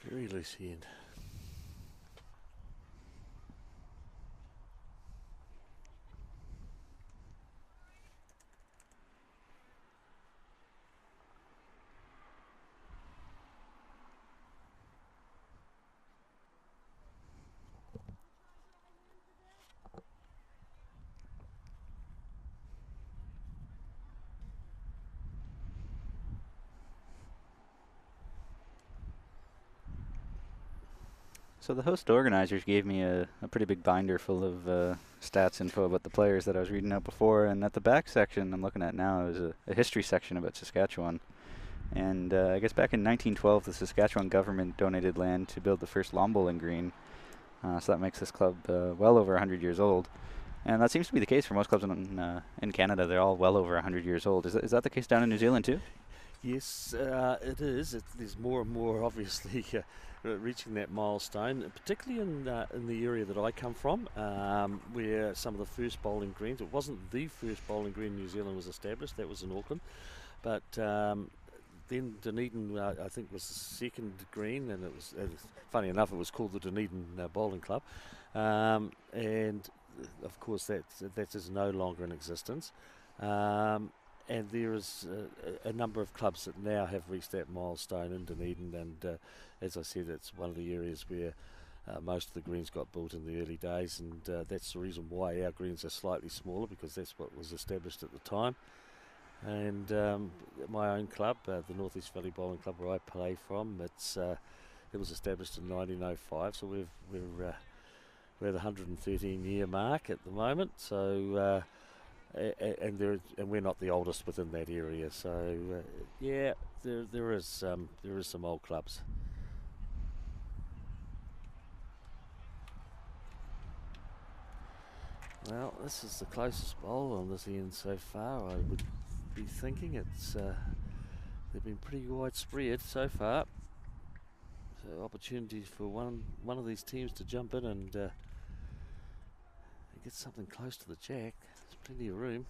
Very loose hand. So the host organizers gave me a pretty big binder full of stats info about the players that I was reading out before, and at the back section I'm looking at now is a history section about Saskatchewan. And I guess back in 1912 the Saskatchewan government donated land to build the first lawn bowling green, so that makes this club well over 100 years old. And that seems to be the case for most clubs in Canada. They're all well over 100 years old. Is that the case down in New Zealand too? Yes, it is. There's more and more, obviously, reaching that milestone, particularly in the area that I come from, where some of the first bowling greens, it wasn't the first bowling green in New Zealand was established, that was in Auckland, but then Dunedin, I think, was the second green, and it was funny enough, it was called the Dunedin Bowling Club, and of course that is no longer in existence. And there is a number of clubs that now have reached that milestone in Dunedin, and as I said, it's one of the areas where most of the greens got built in the early days, and that's the reason why our greens are slightly smaller, because that's what was established at the time. And my own club, the North East Valley Bowling Club, where I play from, it was established in 1905, so we're at the 113-year mark at the moment. So and we're not the oldest within that area. So yeah, there is some old clubs. Well, this is the closest bowl on this end so far, I would be thinking. They've been pretty widespread so far. So opportunities for one of these teams to jump in and get something close to the jack. There's plenty of room.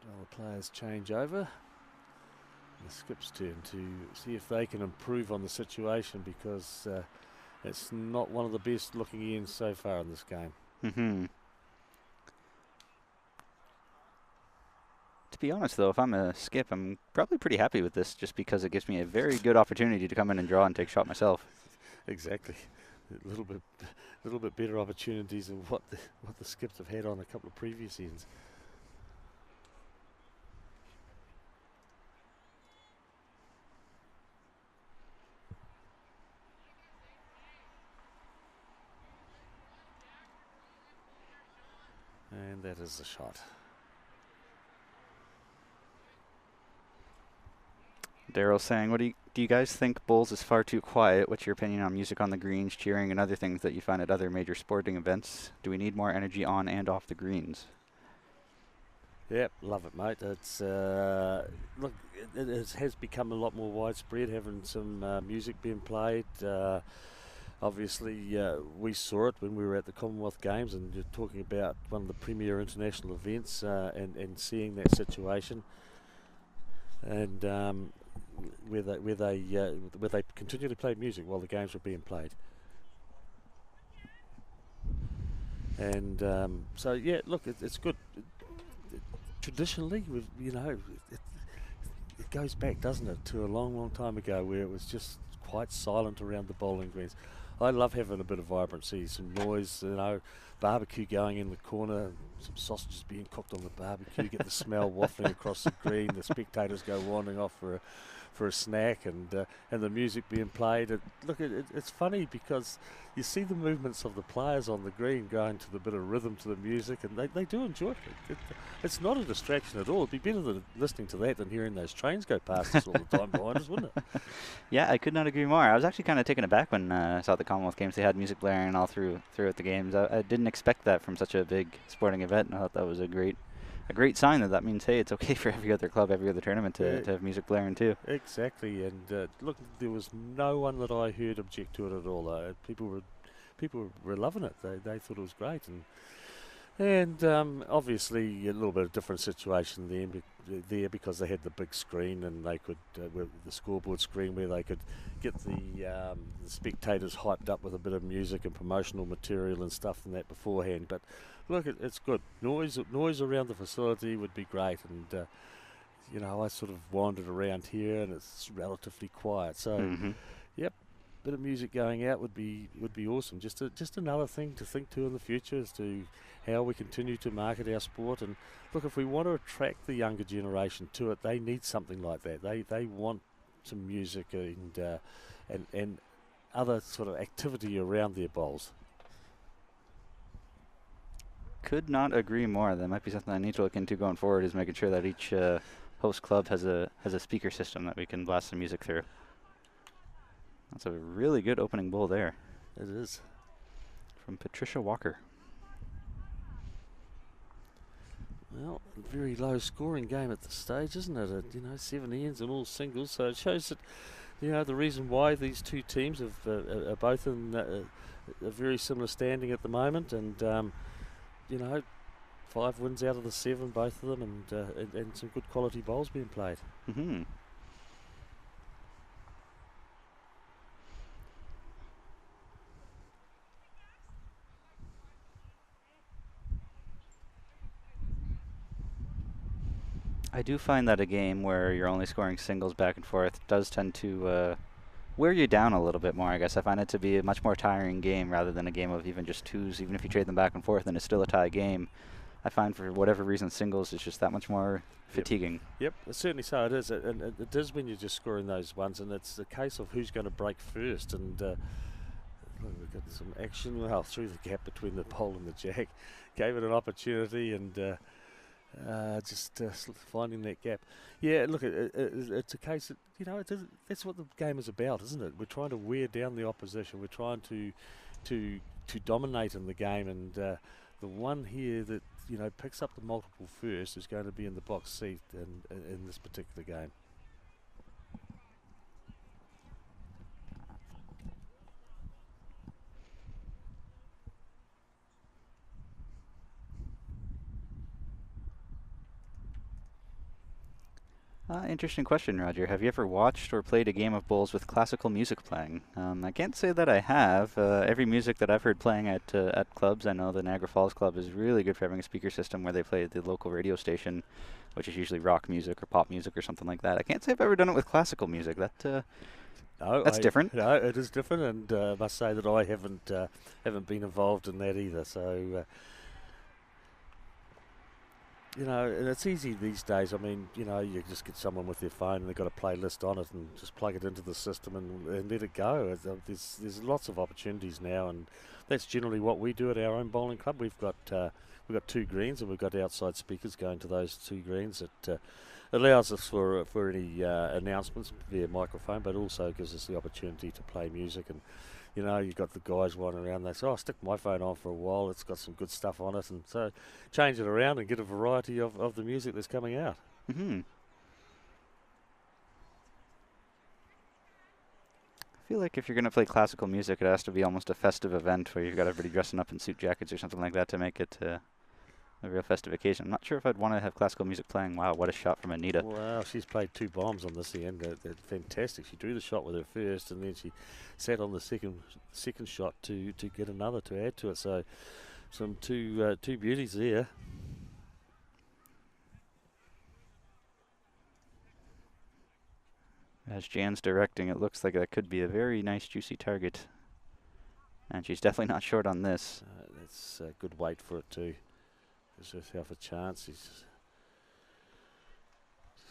While the players change over, the skip's turn to see if they can improve on the situation, because it's not one of the best looking ends so far in this game. To be honest, though, if I'm a skip, I'm probably pretty happy with this, just because it gives me a very good opportunity to come in and draw and take a shot myself. Exactly, a little bit better opportunities than what the skips have had on a couple of previous ends. And that is the shot. Daryl's saying, "What do you guys think bowls is far too quiet? What's your opinion on music on the greens, cheering, and other things that you find at other major sporting events? Do we need more energy on and off the greens?" Yep, love it, mate. It's look, it has become a lot more widespread, having some music being played. Obviously, we saw it when we were at the Commonwealth Games, and you're talking about one of the premier international events, and seeing that situation, and where they continually played music while the games were being played. And so yeah, look, it's good. Traditionally, it goes back, doesn't it, to a long time ago, where it was just quite silent around the bowling greens. I love having a bit of vibrancy, some noise, barbecue going in the corner, some sausages being cooked on the barbecue, get the smell wafting across the green, the spectators go wandering off for a snack, and the music being played. It's funny, because you see the movements of the players on the green going to the bit of rhythm to the music, and they do enjoy it. It's not a distraction at all. It'd be better than listening to that than hearing those trains go past us all the time behind us, wouldn't it? Yeah, I could not agree more. I was actually kind of taken aback when I saw the Commonwealth Games. They had music blaring all throughout the games. I didn't expect that from such a big sporting event, and I thought that was a great sign that means, hey, it's okay for every other club, every other tournament to have music blaring too. Exactly, and look, there was no one that I heard object to it at all. People were loving it. They thought it was great, and obviously a little bit of different situation there because they had the big screen, and they could the scoreboard screen, where they could get the spectators hyped up with a bit of music and promotional material and stuff and that beforehand. But look, it's good. Noise around the facility would be great, and I sort of wandered around here, and it's relatively quiet. So, yep, bit of music going out would be awesome. Just another thing to think to in the future as to how we continue to market our sport. And look, if we want to attract the younger generation to it, they need something like that. They want some music and other sort of activity around their bowls. Could not agree more. That might be something I need to look into going forward, is making sure that each host club has a speaker system that we can blast some music through. That's a really good opening bowl there. It is. From Patricia Walker. Well, very low scoring game at this stage, isn't it? 7 ends and all singles, so it shows that you know, the reason why these two teams are both in a very similar standing at the moment, and you know, 5 wins out of the 7, both of them, and some good quality bowls being played. Mm-hmm. I do find that a game where you're only scoring singles back and forth does tend to wear you down a little bit more, I guess. I find it to be a much more tiring game rather than a game of even just twos. Even if you trade them back and forth and it's still a tie game, I find for whatever reason singles is just that much more fatiguing. Yep, certainly so it is. And it is when you're just scoring those ones, and it's a case of who's going to break first. And we've got some action through the gap between the pole and the jack. Gave it an opportunity, and just finding that gap. Yeah, look, it's a case that, you know, that's what the game is about, isn't it? We're trying to wear down the opposition. We're trying to dominate in the game, and the one here that, you know, picks up the multiple first is going to be in the box seat in this particular game. Interesting question, Roger. Have you ever watched or played a game of bowls with classical music playing? I can't say that I have. Every music that I've heard playing at clubs, I know the Niagara Falls Club is really good for having a speaker system where they play the local radio station, which is usually rock music or pop music or something like that. I can't say I've ever done it with classical music. That's different. No, it is different, and I must say that I haven't been involved in that either. So. You know, and it's easy these days. I mean, you know, you just get someone with their phone and they've got a playlist on it and just plug it into the system and let it go. There's lots of opportunities now, and that's generally what we do at our own bowling club. We've got 2 greens, and we've got outside speakers going to those 2 greens. It allows us for any announcements via microphone, but also gives us the opportunity to play music. And you know, you've got the guys wandering around, they say, I'll stick my phone on for a while, it's got some good stuff on it, and so change it around and get a variety of the music that's coming out. Mm-hmm. I feel like if you're going to play classical music, it has to be almost a festive event where you've got everybody dressing up in suit jackets or something like that to make it a real festive occasion. I'm not sure if I'd want to have classical music playing. Wow, what a shot from Anita. Wow, she's played 2 bombs on this end. They're fantastic. She drew the shot with her first, and then she sat on the second shot to get another to add to it. So some two beauties there. As Jan's directing, it looks like that could be a very nice, juicy target. And she's definitely not short on this. That's a good weight for it too. Gives herself a chance. She's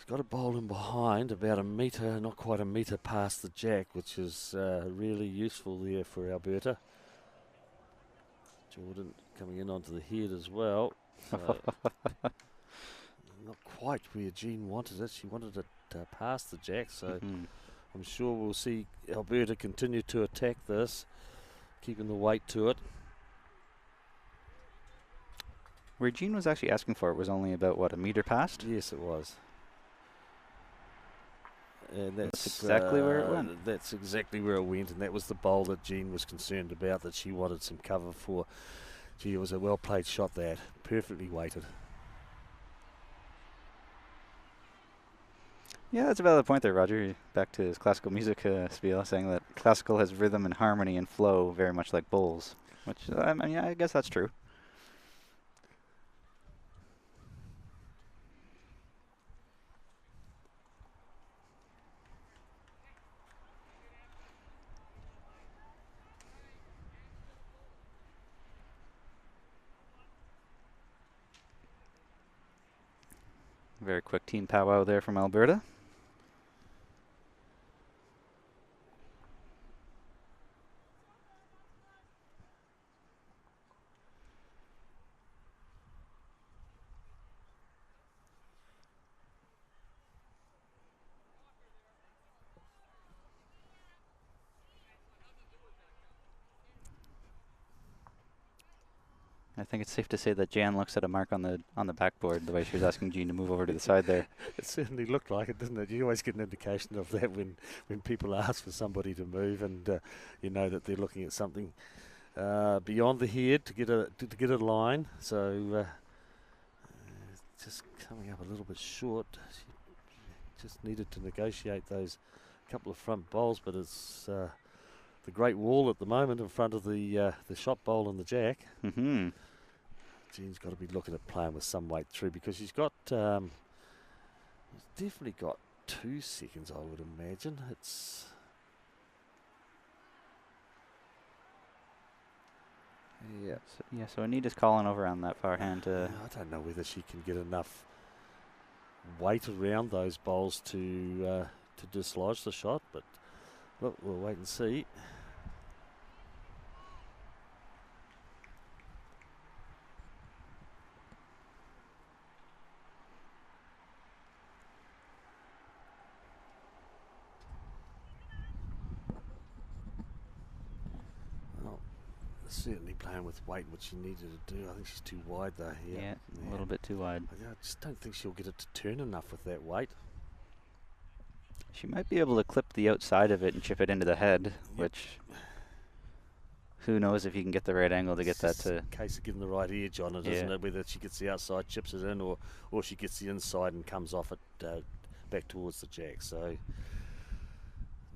got a bowl in behind, about a metre, not quite a metre past the jack, which is really useful there for Alberta. Jordan coming in onto the head as well. Not quite where Jean wanted it. She wanted it past the jack, so I'm sure we'll see Alberta continue to attack this, keeping the weight to it. Where Jean was actually asking for it was only about, what, a metre past? Yes, it was. And that's exactly where it went. That's exactly where it went, and that was the bowl that Jean was concerned about, that she wanted some cover for. Gee, it was a well-played shot, that. Perfectly weighted. Yeah, that's a valid point there, Roger. Back to his classical music spiel, saying that classical has rhythm and harmony and flow very much like bowls, which, I mean, I guess that's true. Very quick team powwow there from Alberta. I think it's safe to say that Jan looks at a mark on the backboard the way she was asking Jean to move over to the side there. It certainly looked like it, didn't it? You always get an indication of that when people ask for somebody to move, and you know that they're looking at something beyond the head to get a line. So just coming up a little bit short. She just needed to negotiate those couple of front bowls, but it's the great wall at the moment in front of the shot bowl and the jack. Mm-hmm. Jean's got to be looking at playing with some weight through, because she's got he's definitely got 2 seconds, I would imagine. It's So Anita's calling over on that far hand. I don't know whether she can get enough weight around those bowls to dislodge the shot, but look, we'll wait and see. Certainly playing with weight, what she needed to do. I think she's too wide though. Yeah, a little bit too wide. I just don't think she'll get it to turn enough with that weight. She might be able to clip the outside of it and chip it into the head, which who knows if you can get the right angle to get that to. A case of getting the right edge on it, isn't it? Whether she gets the outside, chips it in, or she gets the inside and comes off it back towards the jack. So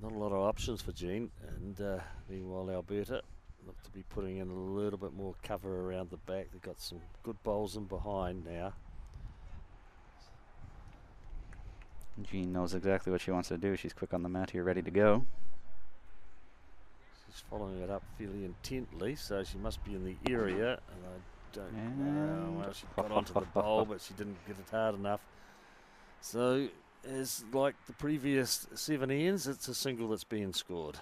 not a lot of options for Jean. And meanwhile, Alberta look to be putting in a little bit more cover around the back. They've got some good bowls in behind now. Jean knows exactly what she wants to do. She's quick on the mat here, ready to go. She's following it up fairly intently, so she must be in the area. And I don't know. Well, she got onto the bowl, but she didn't get it hard enough. So, as like the previous 7 ends, it's a single that's being scored.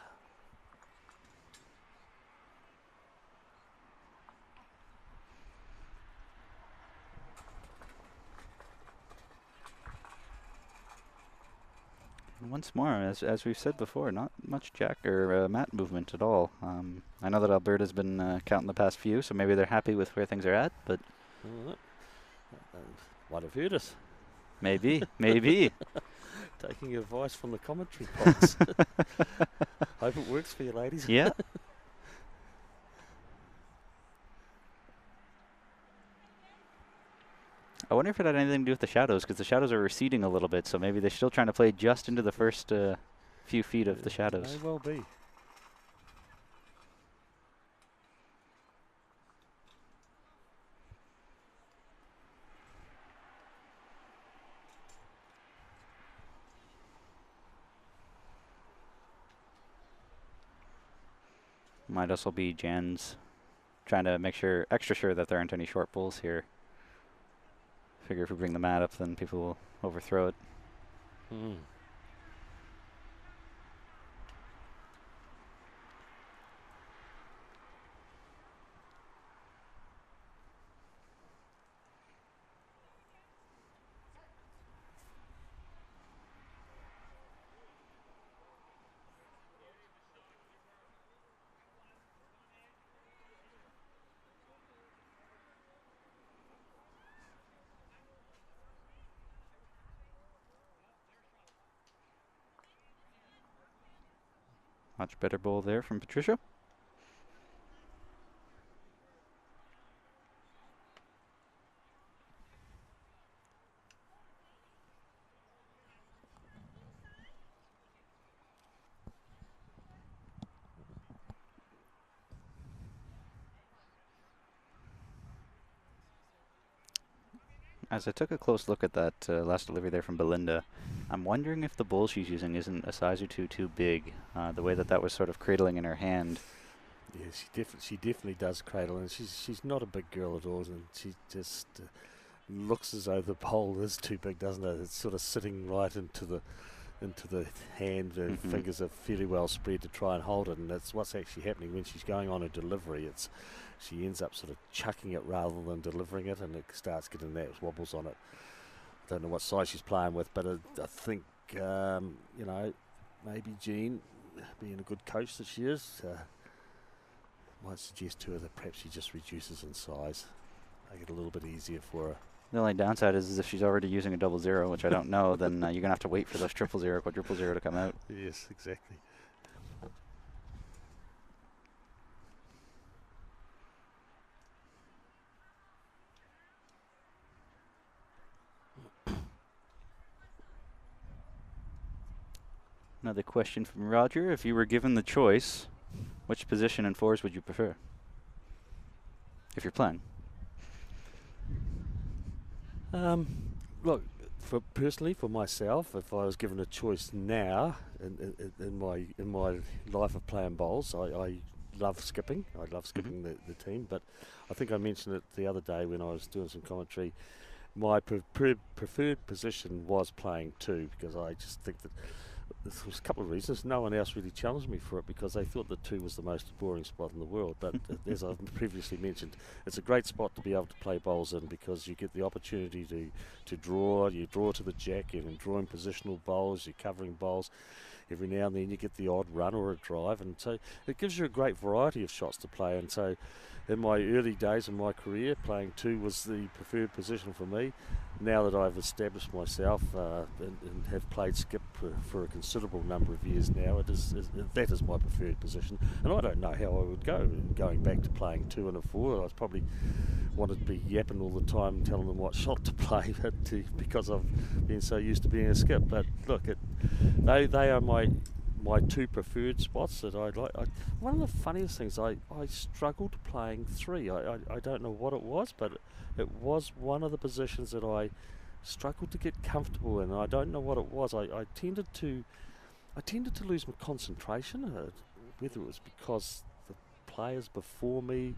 Once more, as we've said before, not much jack or mat movement at all. I know that Alberta's been counting the past few, so maybe they're happy with where things are at, but might have heard us. Maybe. Taking advice from the commentary box. Hope it works for you, ladies. Yeah. I wonder if it had anything to do with the shadows, because the shadows are receding a little bit, so maybe they're still trying to play just into the first few feet of the shadows. May well be. Might also be Jan's trying to make sure, extra sure that there aren't any short bulls here. Figure if we bring the mat up, then people will overthrow it. Much better bowl there from Patricia. As I took a close look at that last delivery there from Belinda, I'm wondering if the bowl she's using isn't a size or two too big. The way that was sort of cradling in her hand. Yeah, she definitely does cradle, and she's not a big girl at all, and she just looks as though the bowl is too big, doesn't it? It's sort of sitting right into the hand. Her fingers are fairly well spread to try and hold it, and that's what's actually happening when she's going on a delivery. She ends up sort of chucking it rather than delivering it, and it starts getting those wobbles on it. I don't know what size she's playing with, but I think, maybe Jean, being a good coach that she is, might suggest to her that perhaps she just reduces in size. Make it a little bit easier for her. The only downside is if she's already using a 00, which I don't know, then you're going to have to wait for those 000, quadruple zero to come out. Yes, exactly. Another question from Roger. If you were given the choice, which position in fours would you prefer? If you're playing. Look, personally, for myself, if I was given a choice now in my life of playing bowls, I love skipping. I love skipping the team. But I think I mentioned it the other day when I was doing some commentary. My preferred position was playing 2, because I just think that there was a couple of reasons. No one else really challenged me for it because they thought that 2 was the most boring spot in the world. But as I've previously mentioned, it's a great spot to be able to play bowls in, because you get the opportunity to draw. You draw to the jack, you're drawing positional bowls, you're covering bowls. Every now and then you get the odd run or a drive, and so it gives you a great variety of shots to play. And so in my early days of my career, playing 2 was the preferred position for me. Now that I've established myself and have played skip for a considerable number of years now, that is my preferred position. And I don't know how I would go going back to playing 2 and a 4. I was probably wanted to be yapping all the time, telling them what shot to play, because I've been so used to being a skip. But look, they are my 2 preferred spots that I like. One of the funniest things, I struggled playing 3. I don't know what it was, but it was one of the positions that I struggled to get comfortable in. I don't know what it was. I tended to lose my concentration, whether it was because the players before me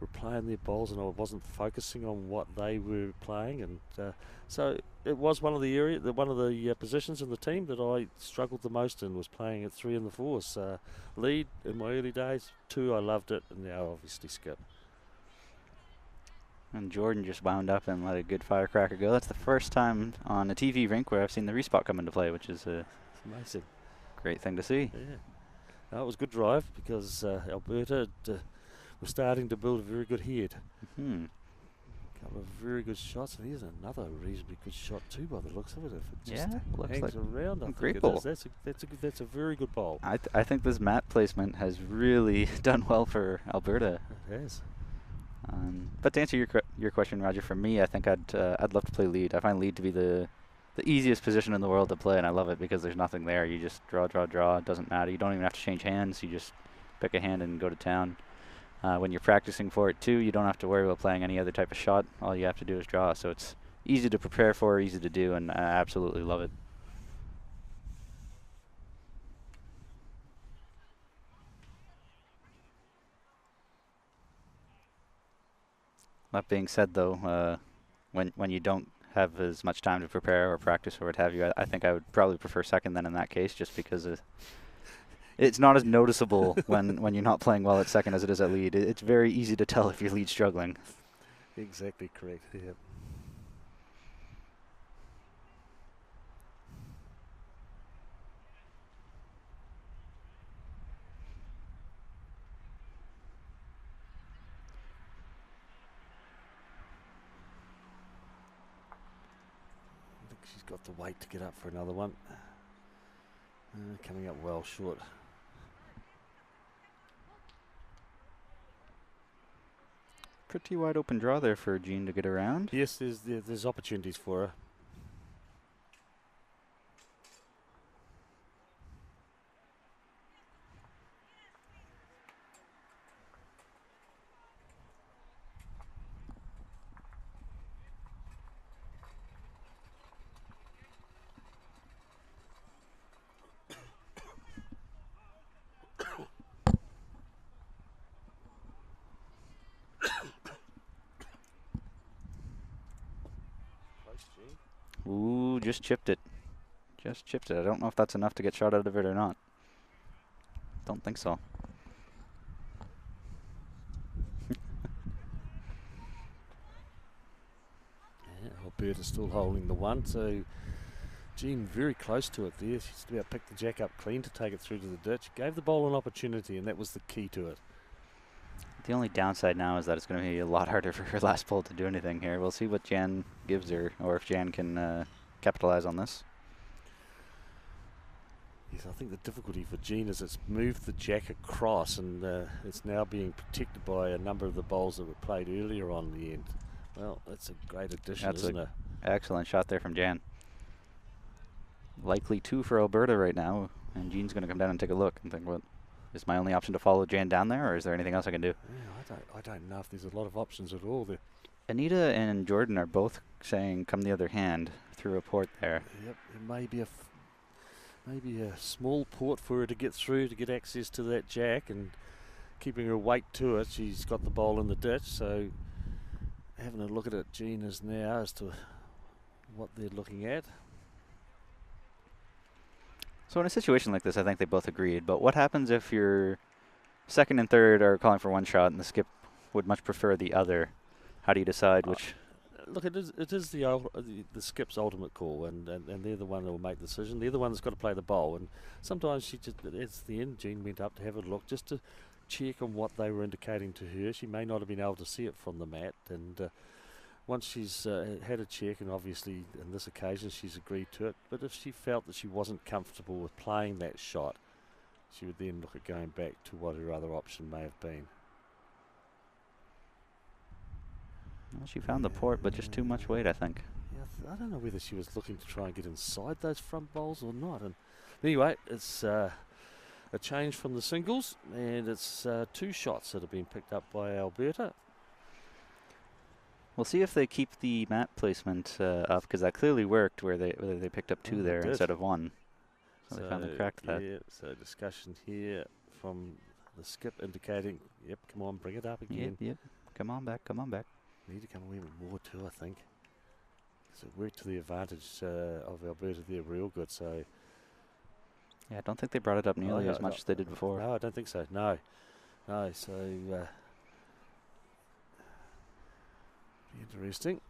were playing their bowls and I wasn't focusing on what they were playing, and so it was one of the positions in the team that I struggled the most in, was playing at 3 and the 4s. Lead in my early days, 2 I loved it, and now obviously skip. And Jordan just wound up and let a good firecracker go. That's the first time on a TV rink where I've seen the respot come into play, which is a amazing, great thing to see. Yeah, it was a good drive, because Alberta was starting to build a very good head. Couple of very good shots, and here's another reasonably good shot too, by the looks of it. If it just hangs like around, I great think ball. That's a very good bowl. I think this mat placement has really done well for Alberta. It has. But to answer your question, Roger, for me, I think I'd love to play lead. I find lead to be the easiest position in the world to play, and I love it because there's nothing there. You just draw. It doesn't matter. You don't even have to change hands. You just pick a hand and go to town. When you're practicing for it too, you don't have to worry about playing any other type of shot. All you have to do is draw. So it's easy to prepare for, easy to do, and I absolutely love it. That being said, though, when you don't have as much time to prepare or practice or what have you, I think I would probably prefer second then in that case, just because it's not as noticeable when you're not playing well at second as it is at lead. It's very easy to tell if your lead's struggling. Exactly correct. Yeah. I think she's got the weight to get up for another one. Coming up well short. Pretty wide open draw there for Jean to get around. Yes, there's opportunities for her. Ooh, just chipped it. Just chipped it. I don't know if that's enough to get shot out of it or not. Don't think so. Alberta's still holding the 1, so Jean very close to it there. She's about picked the jack up clean to take it through to the ditch. Gave the bowl an opportunity, and that was the key to it. The only downside now is that it's going to be a lot harder for her last pull to do anything here. We'll see what Jan gives her, or if Jan can capitalize on this. Yes, I think the difficulty for Jean is it's moved the jack across, and it's now being protected by a number of the bowls that were played earlier on the end. Well, that's a great addition, isn't it? Excellent shot there from Jan. Likely 2 for Alberta right now, and Jean's going to come down and take a look and think, what is my only option to follow Jan down there, or is there anything else I can do? Yeah, I don't know if there's a lot of options at all there. Anita and Jordan are both saying come the other hand through a port there. Yep, it may be maybe a small port for her to get through to get access to that jack, and keeping her weight to it, she's got the bowl in the ditch. So having a look at it, Jean is now as to what they're looking at. So in a situation like this, I think they both agreed. But what happens if your second and third are calling for one shot and the skip would much prefer the other? How do you decide which? Look, it is the skip's ultimate call, and they're the one that will make the decision. They're the one that's got to play the bowl, and sometimes it's the end. Jean went up to have a look just to check on what they were indicating to her. She may not have been able to see it from the mat, and once she's had a check, and obviously in this occasion she's agreed to it, but if she felt that she wasn't comfortable with playing that shot, she would then look at going back to what her other option may have been. Well, she found the port, but just too much weight, I think. Yeah, I don't know whether she was looking to try and get inside those front bowls or not. And anyway, it's a change from the singles, and it's 2 shots that have been picked up by Alberta. We'll see if they keep the mat placement up, because that clearly worked where they picked up 2 there instead of 1. So they finally cracked that. Yeah, so discussion here from the skip indicating, yep, come on, bring it up again. Yep. Come on back. Need to come away with more too, I think. So it worked to the advantage of Alberta there real good. So yeah, I don't think they brought it up nearly as much as they did before. No, I don't think so. No. So interesting.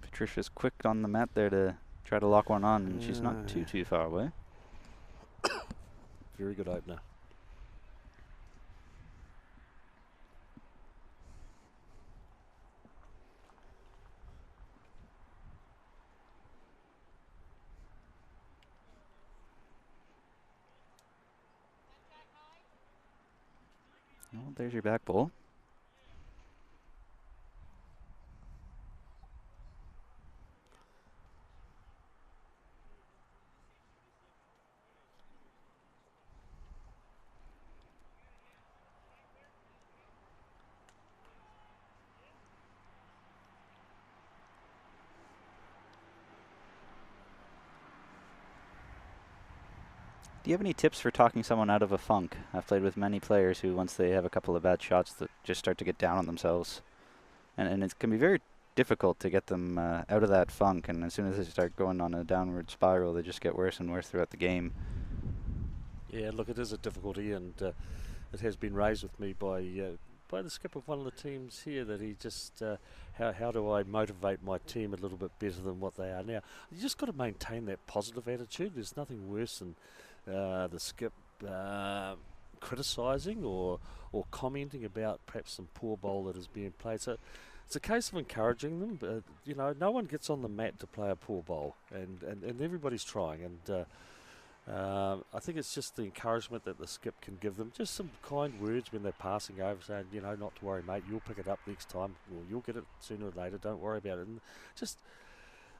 Patricia's quick on the mat there to try to lock one on, and she's not too far away. Very good opener. Well, there's your back ball. Do you have any tips for talking someone out of a funk? I've played with many players who, once they have a couple of bad shots, that just start to get down on themselves. And it can be very difficult to get them out of that funk, and as soon as they start going on a downward spiral, they just get worse and worse throughout the game. Yeah, look, it is a difficulty, and it has been raised with me by the skip of one of the teams here, that he just, how do I motivate my team a little bit better than what they are now? You just got to maintain that positive attitude. There's nothing worse than the skip criticising or commenting about perhaps some poor bowl that is being played. So it's a case of encouraging them. But, you know, no one gets on the mat to play a poor bowl, and everybody's trying. And I think it's just the encouragement that the skip can give them. Just some kind words when they're passing over, saying, you know, not to worry, mate, you'll pick it up next time, or you'll get it sooner or later, don't worry about it. And just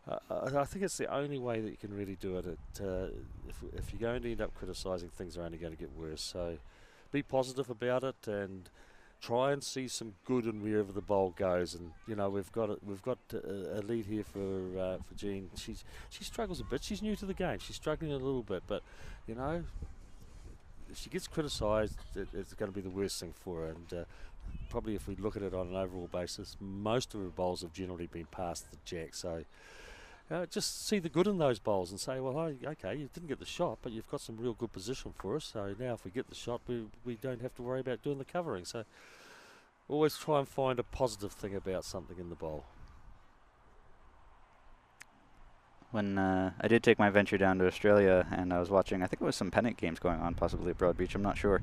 I think it's the only way that you can really do it. If you're going to end up criticising, things are only going to get worse. So be positive about it and try and see some good in wherever the bowl goes. And you know, we've got a lead here for Jean. She struggles a bit. She's new to the game. She's struggling a little bit, but you know, if she gets criticised, it's going to be the worst thing for her. And probably if we look at it on an overall basis, most of her bowls have generally been past the jack. So just see the good in those bowls and say, well, okay, you didn't get the shot, but you've got some real good position for us. So now if we get the shot, we don't have to worry about doing the covering. So always try and find a positive thing about something in the bowl. When I did take my venture down to Australia and I was watching, I think it was some pennant games going on, possibly at Broadbeach, I'm not sure.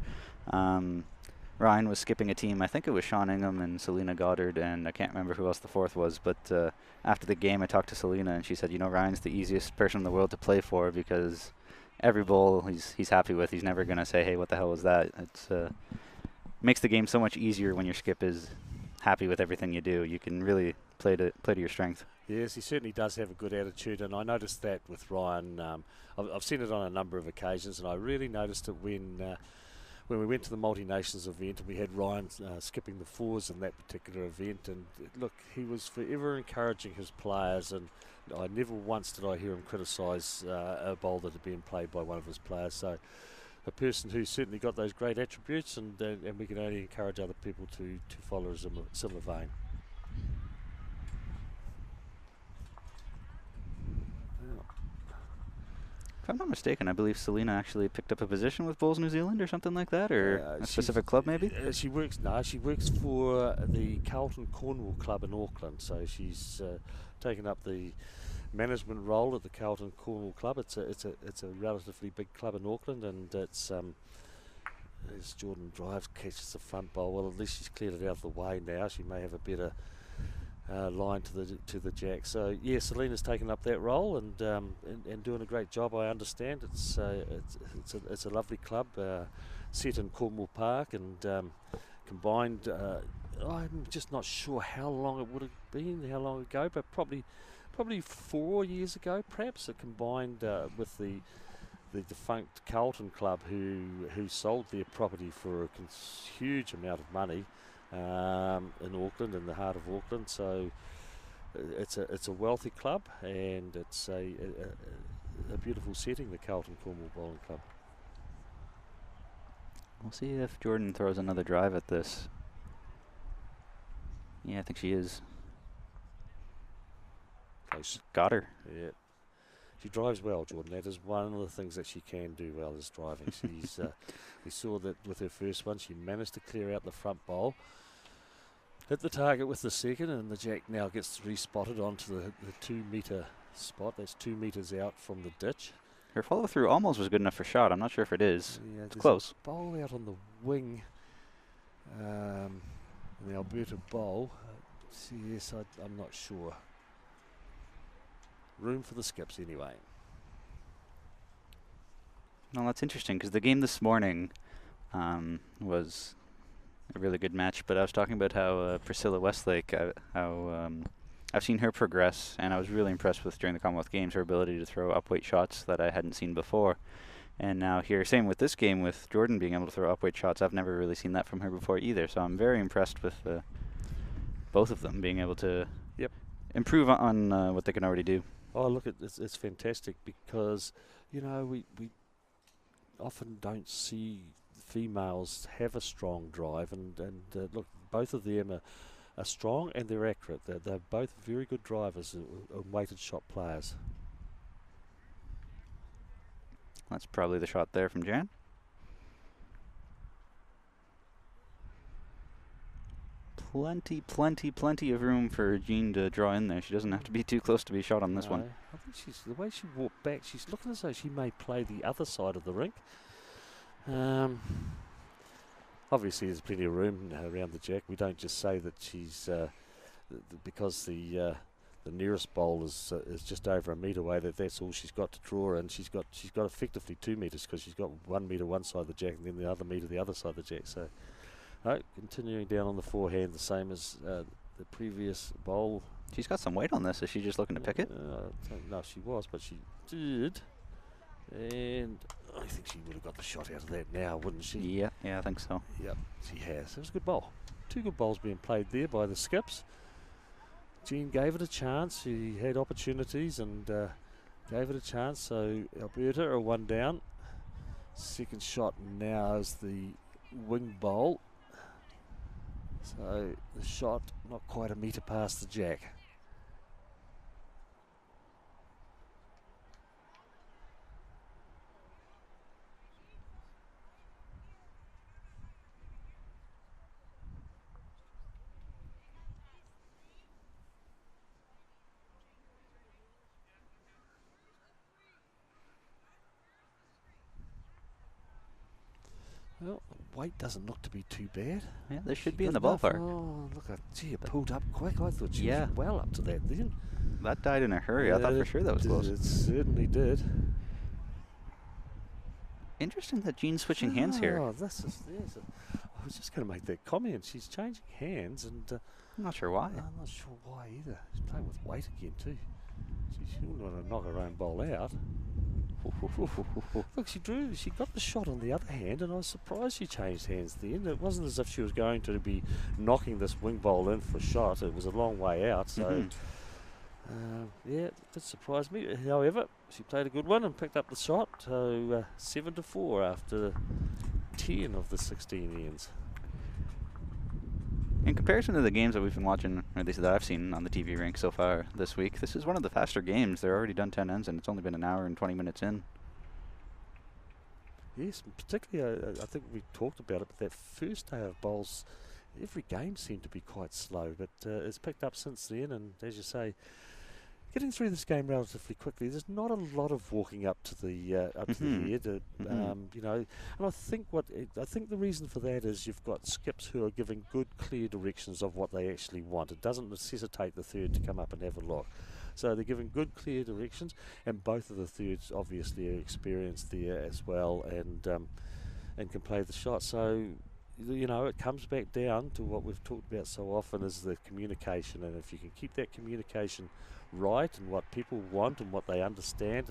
Ryan was skipping a team. I think it was Sean Ingham and Selena Goddard, and I can't remember who else the fourth was. But after the game, I talked to Selena, and she said, Ryan's the easiest person in the world to play for because every bowl he's happy with. He's never going to say, hey, what the hell was that? It makes the game so much easier when your skip is happy with everything you do. You can really play to your strength. Yes, he certainly does have a good attitude, and I noticed that with Ryan. I've seen it on a number of occasions, and I really noticed it when we went to the Multi-Nations event and we had Ryan skipping the fours in that particular event. And look, he was forever encouraging his players, and I never once did I hear him criticise a bowl that had been played by one of his players. So a person who's certainly got those great attributes, and we can only encourage other people to follow a similar vein. If I'm not mistaken, I believe Selena actually picked up a position with Bowls New Zealand or something like that, or a specific club maybe? She works for the Carlton Cornwall Club in Auckland, so she's taken up the management role at the Carlton Cornwall Club. It's a relatively big club in Auckland, and it's as Jordan drives, catches the front bowl. Well, at least she's cleared it out of the way now. She may have a better line to the jack. So yeah, Selena's taken up that role and doing a great job. I understand it's a lovely club set in Cornwall Park, and combined. I'm just not sure how long it would have been, how long ago, but probably 4 years ago, perhaps. It combined with the defunct Carlton Club, who sold their property for a huge amount of money. In Auckland, in the heart of Auckland, so it's a wealthy club, and it's a beautiful setting, the Carlton Cornwall Bowling Club. We'll see if Jordan throws another drive at this. Yeah, I think she is. Close. Got her. Yeah. She drives well, Jordan. That is one of the things that she can do well, is driving. She's we saw that with her first one, she managed to clear out the front bowl, hit the target with the second, and the jack now gets respotted onto the 2 metre spot. That's 2 metres out from the ditch. Her follow through almost was good enough for shot. I'm not sure if it is. Yeah, it's close. A bowl out on the wing, the Alberta bowl. Yes, I'm not sure. Room for the skips anyway. Well, that's interesting because the game this morning was a really good match. But I was talking about how Priscilla Westlake, I've seen her progress, and I was really impressed with during the Commonwealth Games her ability to throw upweight shots that I hadn't seen before. And now here, same with this game with Jordan being able to throw upweight shots. I've never really seen that from her before either. So I'm very impressed with both of them being able to improve on what they can already do. Oh, look, it's fantastic because, we often don't see females have a strong drive, and look, both of them are strong and they're accurate. They're both very good drivers and weighted shot players. That's probably the shot there from Jan. Plenty of room for Jean to draw in there. She doesn't have to be too close to be shot on this one. I think the way she walked back, she's looking as though she may play the other side of the rink. Obviously, there's plenty of room around the jack. We don't just say that she's because the nearest bowl is just over a metre away. That's all she's got to draw, and she's got effectively 2 metres because she's got 1 metre one side of the jack and then the other metre the other side of the jack. So. Continuing down on the forehand, the same as the previous bowl. She's got some weight on this. Is she just looking to pick it? No, she was, but she did. And I think she would have got the shot out of that now, wouldn't she? Yeah, I think so. Yep, she has. It was a good bowl. 2 good bowls being played there by the skips. Jean gave it a chance. She had opportunities and gave it a chance. So Alberta are 1 down. Second shot now is the wing bowl. So the shot not quite a metre past the jack. Well, weight doesn't look to be too bad. Yeah, they should She be in the got enough. ballpark. Oh, look, gee, it pulled up quick. I thought she Yeah. was well up to that then. That died in a hurry. I thought for sure that was close. It certainly did. Interesting that Jean's switching hands here. Oh, this is. Yes, I was just going to make that comment. She's changing hands, and I'm not sure why. I'm not sure why either. She's playing with weight again too. She wouldn't want to knock her own ball out. Look, she got the shot on the other hand, and I was surprised she changed hands then. It wasn't as if she was going to be knocking this wing bowl in for a shot. It was a long way out, so yeah, it did surprise me. However, she played a good one and picked up the shot. So 7-4 after 10 of the 16 ends. In comparison to the games that we've been watching, or at least that I've seen on the TV rink so far this week, this is one of the faster games. They're already done 10 ends, and it's only been an hour and 20 minutes in. Yes, particularly, I think we talked about it, but that first day of bowls, every game seemed to be quite slow, but it's picked up since then, and as you say, getting through this game relatively quickly. There's not a lot of walking up to the head, you know. And I think the reason for that is you've got skips who are giving good, clear directions of what they actually want. It doesn't necessitate the third to come up and have a look. So they're giving good, clear directions, and both of the thirds obviously are experienced there as well, and can play the shot. So, you know, it comes back down to what we've talked about so often, is the communication, and if you can keep that communication right and what people want and what they understand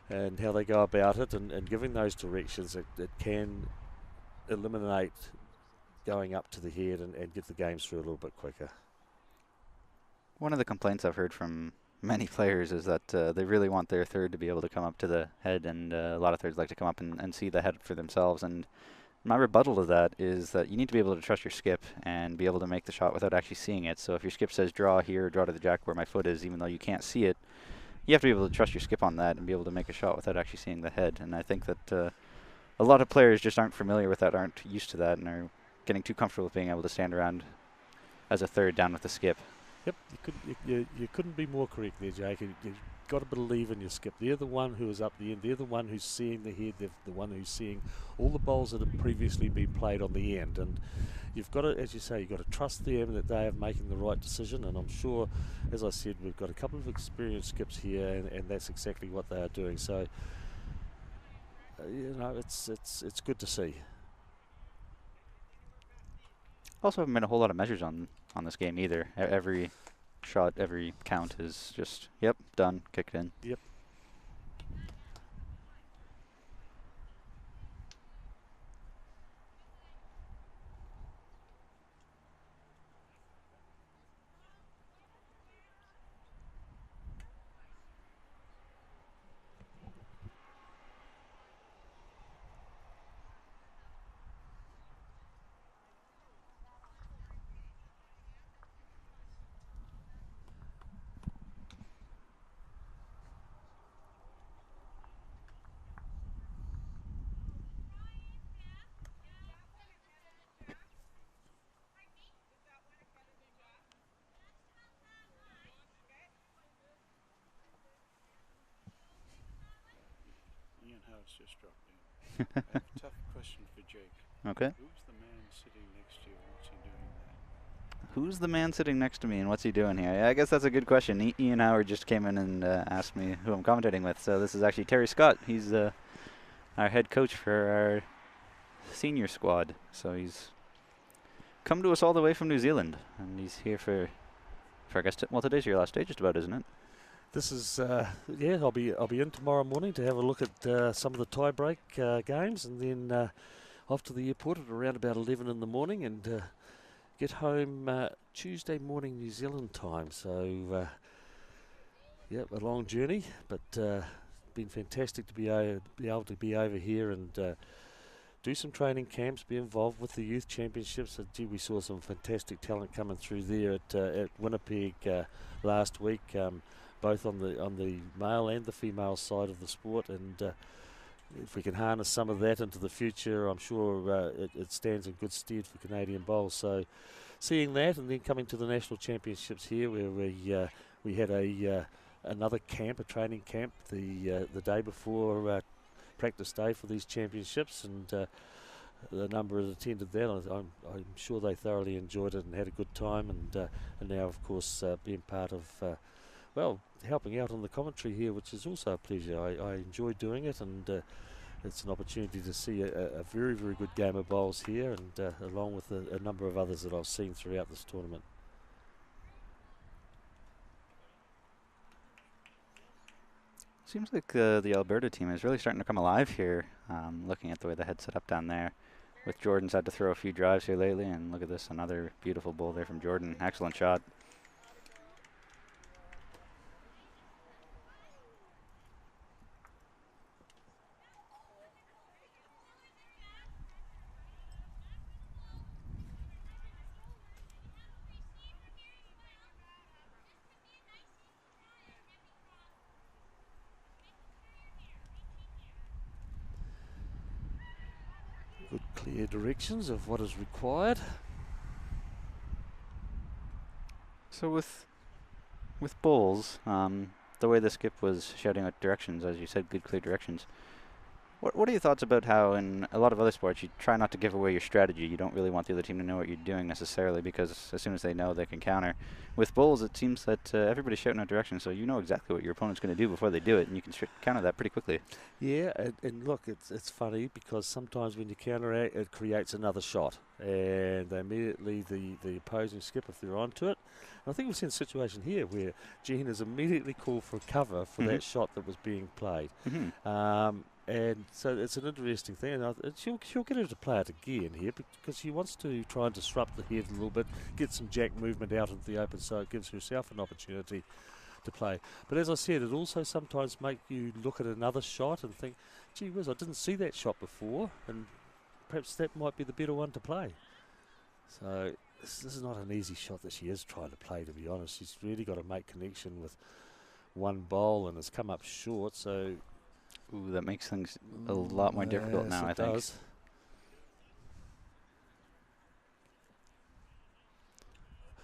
and how they go about it, and giving those directions, it can eliminate going up to the head and get the games through a little bit quicker. One of the complaints I've heard from many players is that they really want their third to be able to come up to the head, and a lot of thirds like to come up and see the head for themselves. And my rebuttal to that is that you need to be able to trust your skip and be able to make the shot without actually seeing it. So if your skip says draw here, draw to the jack where my foot is, even though you can't see it, you have to be able to trust your skip on that and be able to make a shot without actually seeing the head. And I think that a lot of players just aren't familiar with that, aren't used to that, and are getting too comfortable with being able to stand around as a third down with the skip. Yep, you couldn't be more correct there, Jake. You've got to believe in your skip. They're the one who is up the end. They're the one who's seeing the head. They're the one who's seeing all the bowls that have previously been played on the end. And you've got to, as you say, you've got to trust them that they are making the right decision. And I'm sure, as I said, we've got a couple of experienced skips here, and that's exactly what they are doing. So, you know, it's good to see. Also haven't been a whole lot of measures on this game either. Every shot, every count is just, yep, done, kicked in. Yep. Just dropped in. I have a tough question for Jake. Okay. Who's the man sitting next to you? What's he doing there? Who's the man sitting next to me and what's he doing here? Yeah, I guess that's a good question. Ian Howard just came in and asked me who I'm commentating with. So this is actually Terry Scott. He's our head coach for our senior squad. So he's come to us all the way from New Zealand, and he's here for I guess well, today's your last day, just about, isn't it? This is yeah. I'll be in tomorrow morning to have a look at some of the tie-break games, and then off to the airport at around about 11 in the morning, and get home Tuesday morning New Zealand time. So yeah, a long journey, but been fantastic to be able to be over here and do some training camps, be involved with the youth championships. Gee, we saw some fantastic talent coming through there at Winnipeg last week, both on the male and the female side of the sport, and if we can harness some of that into the future, I'm sure it stands in good stead for Canadian bowls. So seeing that, and then coming to the national championships here, where we had another camp, a training camp, the day before practice day for these championships, and the number that attended that, I'm sure they thoroughly enjoyed it and had a good time, and now of course being part of helping out on the commentary here, which is also a pleasure. I enjoy doing it, and it's an opportunity to see a very, very good game of bowls here, and along with a number of others that I've seen throughout this tournament. Seems like the Alberta team is really starting to come alive here, looking at the way the head's set up down there. With Jordan's had to throw a few drives here lately, and look at this, another beautiful bowl there from Jordan. Excellent shot. Good clear directions of what is required. So with bowls, the way the skip was shouting out directions, as you said, good clear directions. What are your thoughts about how in a lot of other sports you try not to give away your strategy? You don't really want the other team to know what you're doing necessarily, because as soon as they know, they can counter. With bowls, it seems that everybody's shouting out directions, so you know exactly what your opponent's going to do before they do it, and you can counter that pretty quickly. Yeah, and look, it's funny because sometimes when you counteract, it creates another shot, and immediately the opposing skip, if they're onto it. And I think we've seen a situation here where Jean has immediately called for cover for that shot that was being played. And so it's an interesting thing, and she'll get her to play it again here because she wants to try and disrupt the head a little bit, get some jack movement out into the open, so it gives herself an opportunity to play. But as I said, it also sometimes makes you look at another shot and think, gee whiz, I didn't see that shot before, and perhaps that might be the better one to play. So this is not an easy shot that she is trying to play, to be honest. She's really got to make connection with one bowl, and has come up short, so... Ooh, that makes things a lot more difficult now, I think. Does.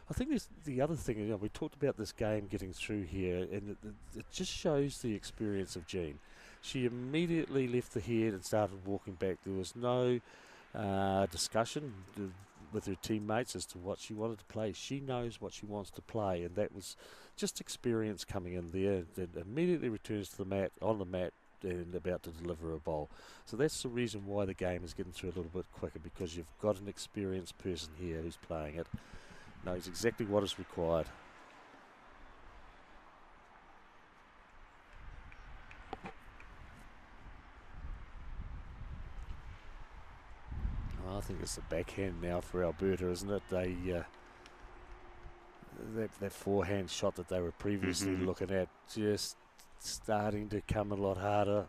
I think there's the other thing, we talked about this game getting through here, and it just shows the experience of Jean. She immediately left the head and started walking back. There was no discussion with her teammates as to what she wanted to play. She knows what she wants to play, and that was just experience coming in there. It immediately returns to the mat, on the mat, and about to deliver a bowl. So that's the reason why the game is getting through a little bit quicker, because you've got an experienced person here who's playing it, knows exactly what is required. I think it's the backhand now for Alberta, isn't it? They that forehand shot that they were previously looking at just starting to come a lot harder.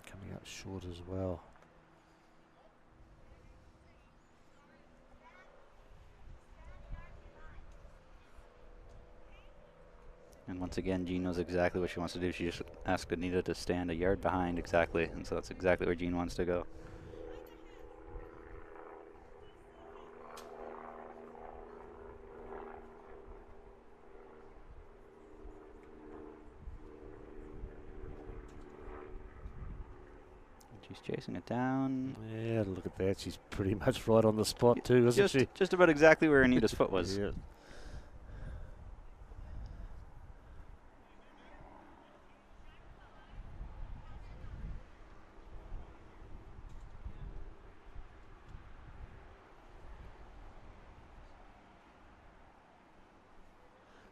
Coming up short as well. And once again, Jean knows exactly what she wants to do. She just asked Anita to stand a yard behind exactly, and so that's exactly where Jean wants to go. She's chasing it down. Yeah, look at that. She's pretty much right on the spot too, isn't she? Just about exactly where Anita's foot was. Yeah.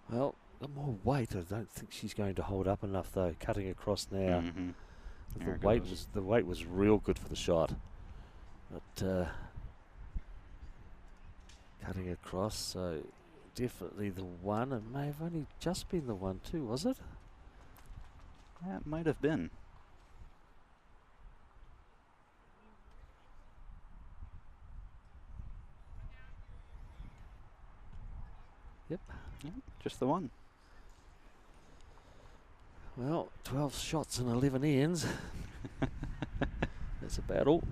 Well, got more weight. I don't think she's going to hold up enough though. Cutting across now. Mm-hmm. The weight was real good for the shot. But cutting across, so definitely the one. It may have only just been the one too, was it? That might have been. Yep. Just the one. Well, 12 shots and 11 ends. That's a battle.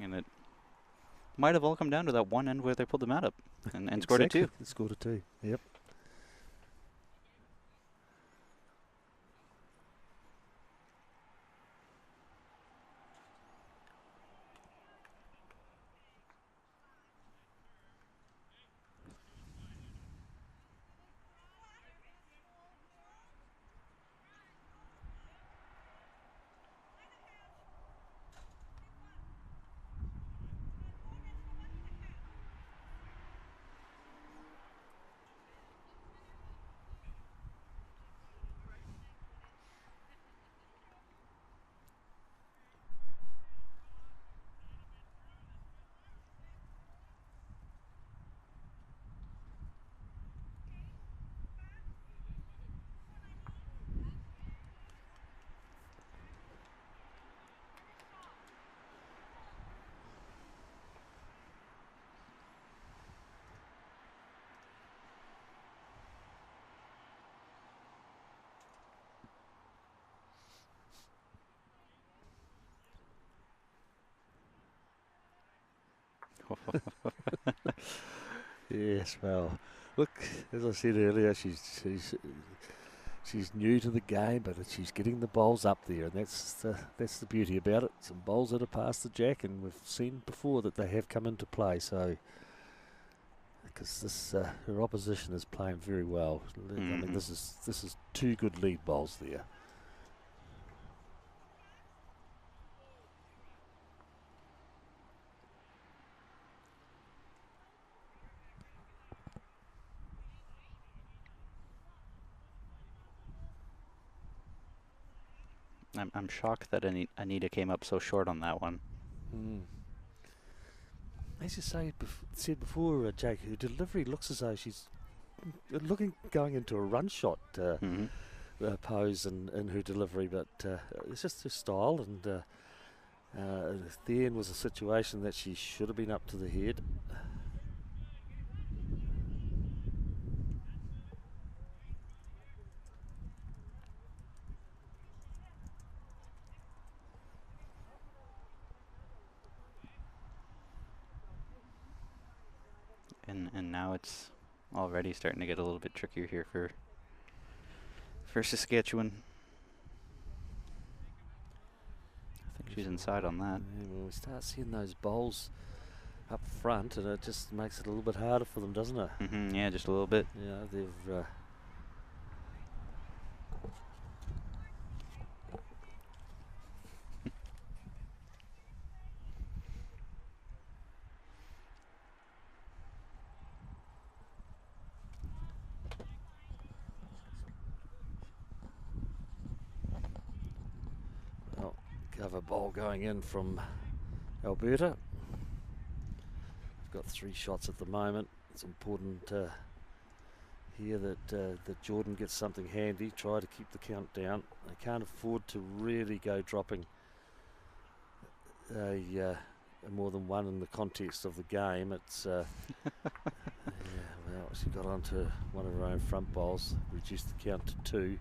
And it might have all come down to that one end where they pulled the mat up and scored a two. Scored a two, yep. Yes, well, look, as I said earlier, she's new to the game, but she's getting the bowls up there, and that's the beauty about it. Some bowls that are past the jack, and we've seen before that they have come into play. So, because this her opposition is playing very well. I mean, this is two good lead bowls there. I'm shocked that Anita came up so short on that one. As you said before, Jake, her delivery looks as though she's going into a run shot pose in her delivery, but it's just her style. And the end was a situation that she should have been up to the head. And now it's already starting to get a little bit trickier here for Saskatchewan. I think she's inside on that. Yeah, well, we start seeing those bowls up front, and it just makes it a little bit harder for them, doesn't it? Yeah, just a little bit. Yeah, they've. Cover bowl going in from Alberta. We've got 3 shots at the moment. It's important here that Jordan gets something handy. Try to keep the count down. They can't afford to really go dropping more than one in the context of the game. It's yeah, well, she got onto one of her own front bowls, reduced the count to 2.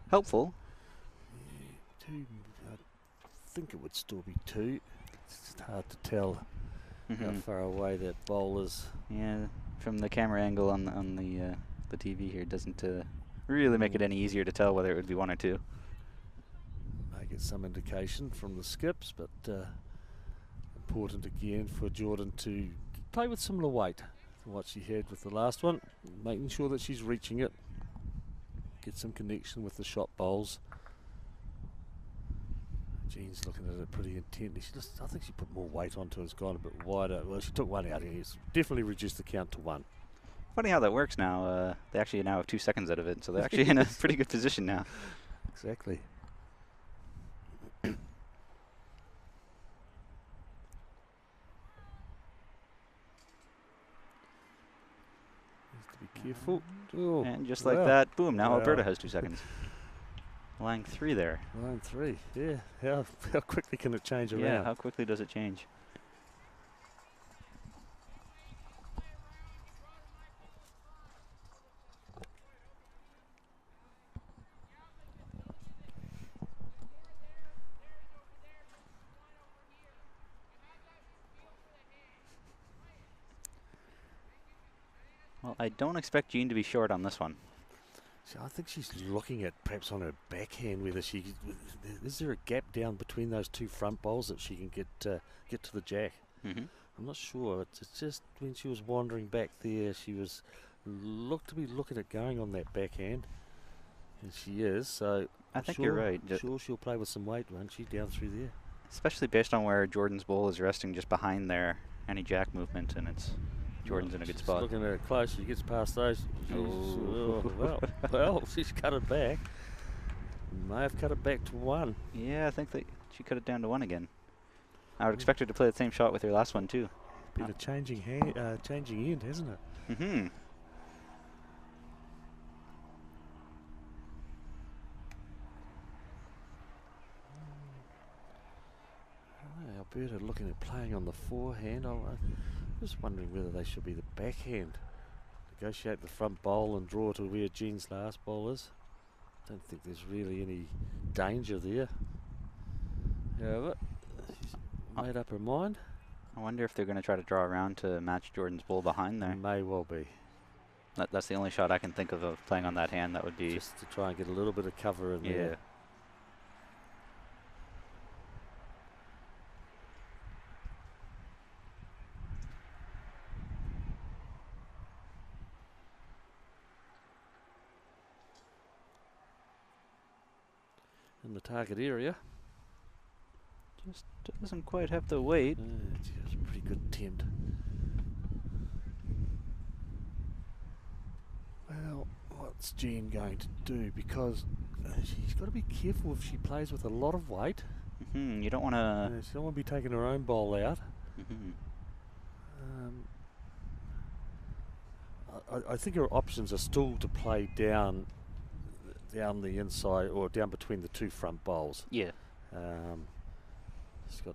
Helpful. Yeah, 2. I think it would still be 2. It's just hard to tell how far away that bowl is. Yeah, from the camera angle on the TV here, it doesn't really make it any easier to tell whether it would be 1 or 2. I get some indication from the skips, but important again for Jordan to play with similar weight to what she had with the last one, making sure that she's reaching it, get some connection with the shot bowls. Jean's looking at it pretty intently. I think she put more weight onto it, has gone a bit wider. Well, she took one out and it's definitely reduced the count to 1. Funny how that works now. They actually now have 2 seconds out of it, so they're actually in a pretty good position now. Exactly. Be careful. Oh, And just like wow. that, boom, now Wow. Alberta has 2 seconds. Line 3 there. Line 3, yeah. How quickly can it change around? Yeah, how quickly does it change? Well, I don't expect Jean to be short on this one. So I think she's looking at perhaps on her backhand whether she is there a gap down between those 2 front bowls that she can get to the jack. Mm-hmm. I'm not sure. It's just when she was wandering back there, she was looked to be looking at going on that backhand, and she is. So I think you're right. Sure, she'll play with some weight, won't she, down through there? Especially based on where Jordan's bowl is resting, just behind there, any jack movement, and it's Jordan's in a good She's spot. looking at it close. She gets past those. Oh. Well, she's cut it back. May have cut it back to 1. Yeah, I think that she cut it down to 1 again. I would expect her to play the same shot with her last one too. Been a changing end, hasn't it? Mm-hmm. Alberta looking at playing on the forehand. I was wondering whether they should be the backhand. Negotiate the front bowl and draw to where Jean's last bowl is. Don't think there's really any danger there. However, she's made up her mind. I wonder if they're going to try to draw around to match Jordan's bowl behind there. May well be. That's the only shot I can think of playing on that hand. That would be Just to try and get a little bit of cover in yeah. there. In the target area. Just doesn't quite have the weight. It's a pretty good attempt. Well, what's Jean going to do? Because she's got to be careful if she plays with a lot of weight. Mm-hmm. You don't want to. She don't want to be taking her own bowl out. Mm-hmm. I think her options are still to play down the inside or down between the 2 front bowls. Yeah. She's got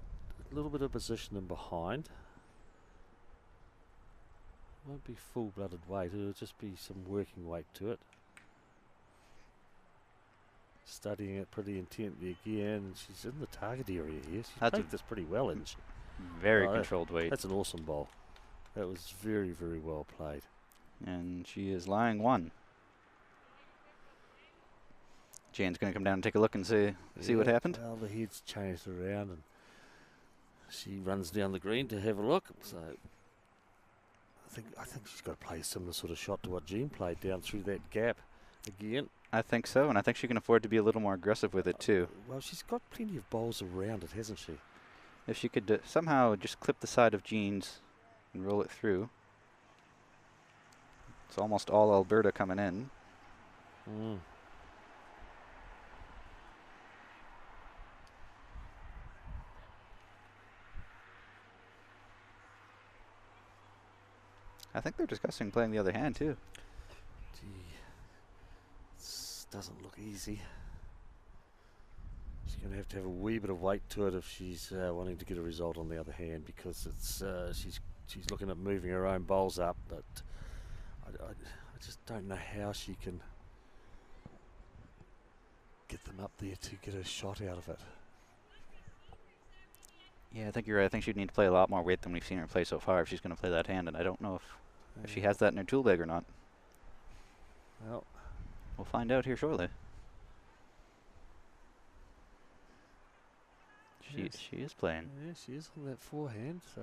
a little bit of position in behind. Won't be full-blooded weight. It'll just be some working weight to it. Studying it pretty intently again. She's in the target area here. She's played this pretty well, isn't she? Very controlled weight. That's an awesome bowl. That was very, very well played. And she is lying 1. Jane's going to come down and take a look and see what happened. Well, the head's changed around and she runs down the green to have a look. So I think she's got to play a similar sort of shot to what Jean played down through that gap again. I think so, and I think she can afford to be a little more aggressive with it too. Well, she's got plenty of bowls around it, hasn't she? If she could somehow just clip the side of Jean's and roll it through. It's almost all Alberta coming in. I think they're discussing playing the other hand too. Gee, this doesn't look easy. She's going to have a wee bit of weight to it if she's wanting to get a result on the other hand, because it's she's looking at moving her own bowls up, but I just don't know how she can get them up there to get a shot out of it. Yeah, I think you're right. I think she'd need to play a lot more weight than we've seen her play so far if she's going to play that hand, and I don't know if she has that in her tool bag or not. Well, We'll find out here shortly. She is playing. Yeah, she is on that forehand, so...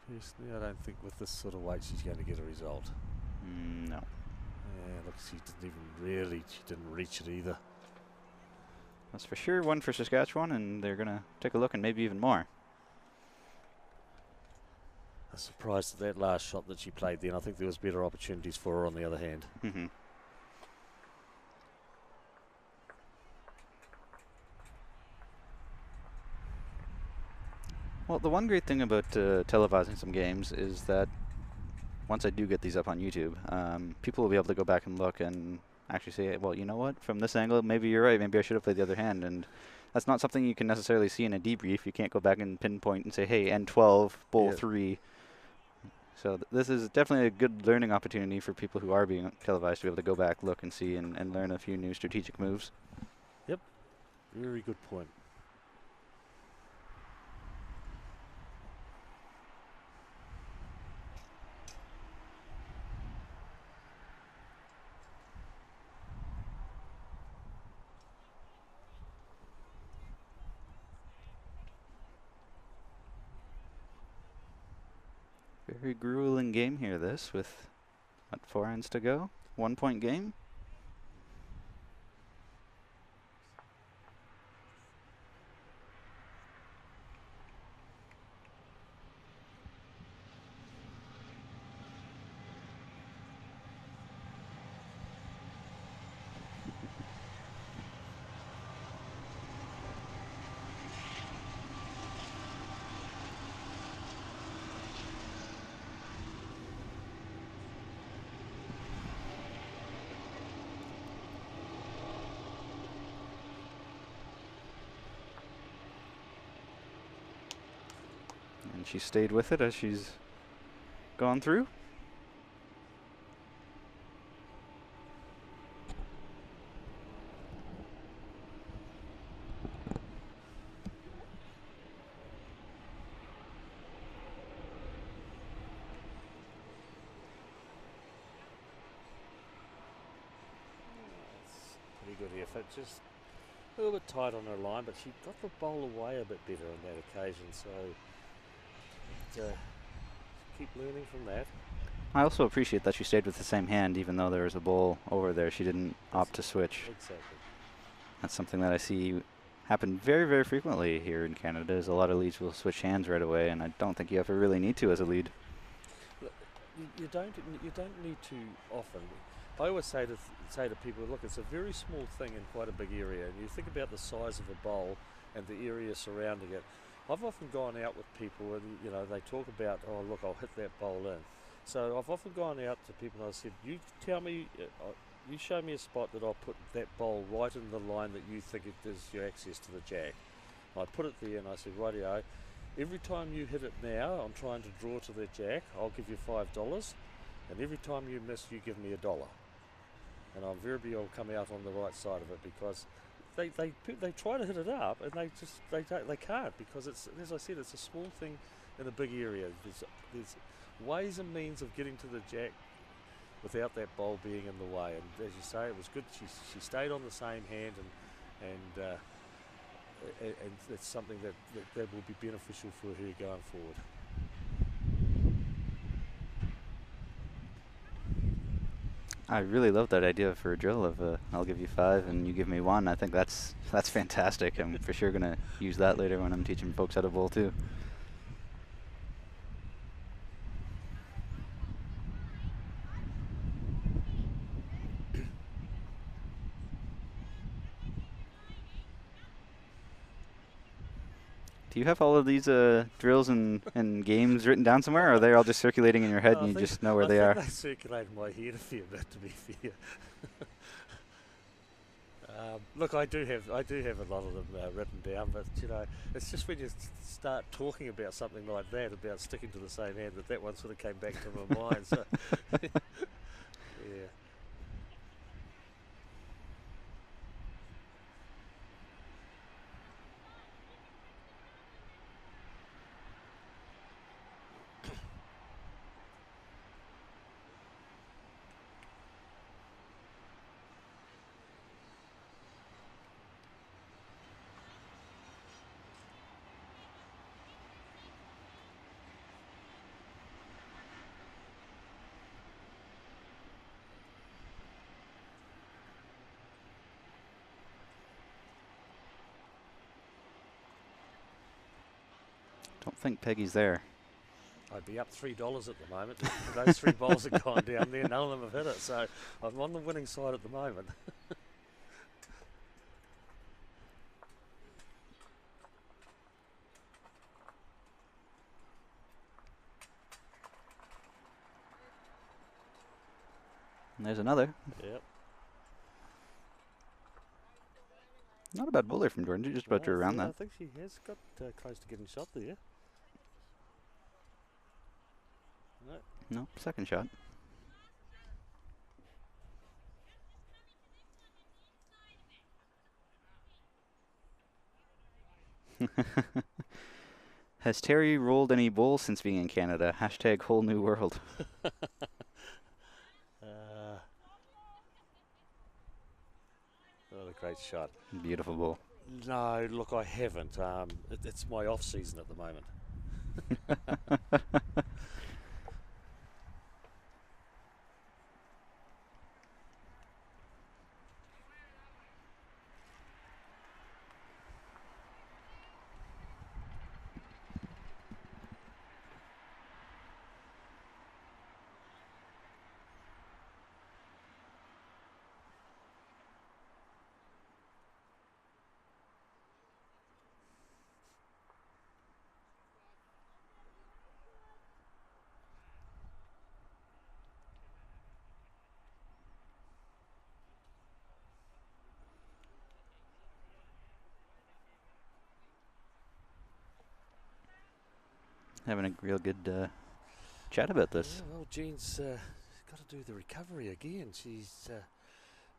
Personally, I don't think with this sort of weight she's going to get a result. No. Yeah, look, she didn't reach it either. That's for sure one for Saskatchewan, and they're going to take a look and maybe even more. I'm surprised at that last shot that she played then. I think there was better opportunities for her on the other hand. Mm-hmm. Well, the one great thing about televising some games is that once I do get these up on YouTube, people will be able to go back and look and actually say, well, you know what, from this angle, maybe you're right, maybe I should have played the other hand. And that's not something you can necessarily see in a debrief. You can't go back and pinpoint and say, hey, N12, bowl 3. So this is definitely a good learning opportunity for people who are being televised to be able to go back, look, and see, and learn a few new strategic moves. Yep, very good point. Very grueling game here, this, with, what, 4 ends to go? 1 point game? And she stayed with it as she's gone through. Pretty good effort, just a little bit tight on her line, but she got the bowl away a bit better on that occasion, so keep learning from that. I also appreciate that she stayed with the same hand, even though there was a bowl over there. She didn't opt to switch. Exactly. That's something that I see happen very, very frequently here in Canada. Is a lot of leads will switch hands right away, and I don't think you ever really need to as a lead. Look, you don't need to often. I always say to people, look, it's a very small thing in quite a big area, and you think about the size of a bowl and the area surrounding it. I've often gone out with people, and they talk about, oh look, I'll hit that bowl in. So I've often gone out to people and I said, you tell me, you show me a spot that I'll put that bowl right in the line that you think it is your access to the jack. I put it there and I said, rightio, every time you hit it now, I'm trying to draw to the jack, I'll give you $5, and every time you miss, you give me $1. And invariably I'll come out on the right side of it, because they try to hit it up and they can't, because it's, as I said, it's a small thing in a big area. There's ways and means of getting to the jack without that bowl being in the way. And as you say, it was good. She stayed on the same hand, and it's something that will be beneficial for her going forward. I really love that idea for a drill of I'll give you 5 and you give me 1. I think that's fantastic. I'm for sure going to use that later when I'm teaching folks how to bowl too. Do you have all of these drills and games written down somewhere, or are they all just circulating in your head and you just know where they are? I think they circulate in my head a fair bit, to be fair. Look, I do have a lot of them written down, but it's just when you start talking about something like that, about sticking to the same hand, that one sort of came back to my mind. So, yeah. Don't think Peggy's there. I'd be up $3 at the moment. If those 3 balls have gone down there, none of them have hit it. So I'm on the winning side at the moment. And there's another. Yep. Not a bad bowler from Jordan. Just about to around I that. think she has got close to getting shot there. No. No, second shot. Has Terry rolled any bowls since being in Canada? Hashtag whole new world. What a great shot. Beautiful bowl. No, look, I haven't. It's my off season at the moment. Having a real good chat about this. Yeah, well, Jean's got to do the recovery again. She's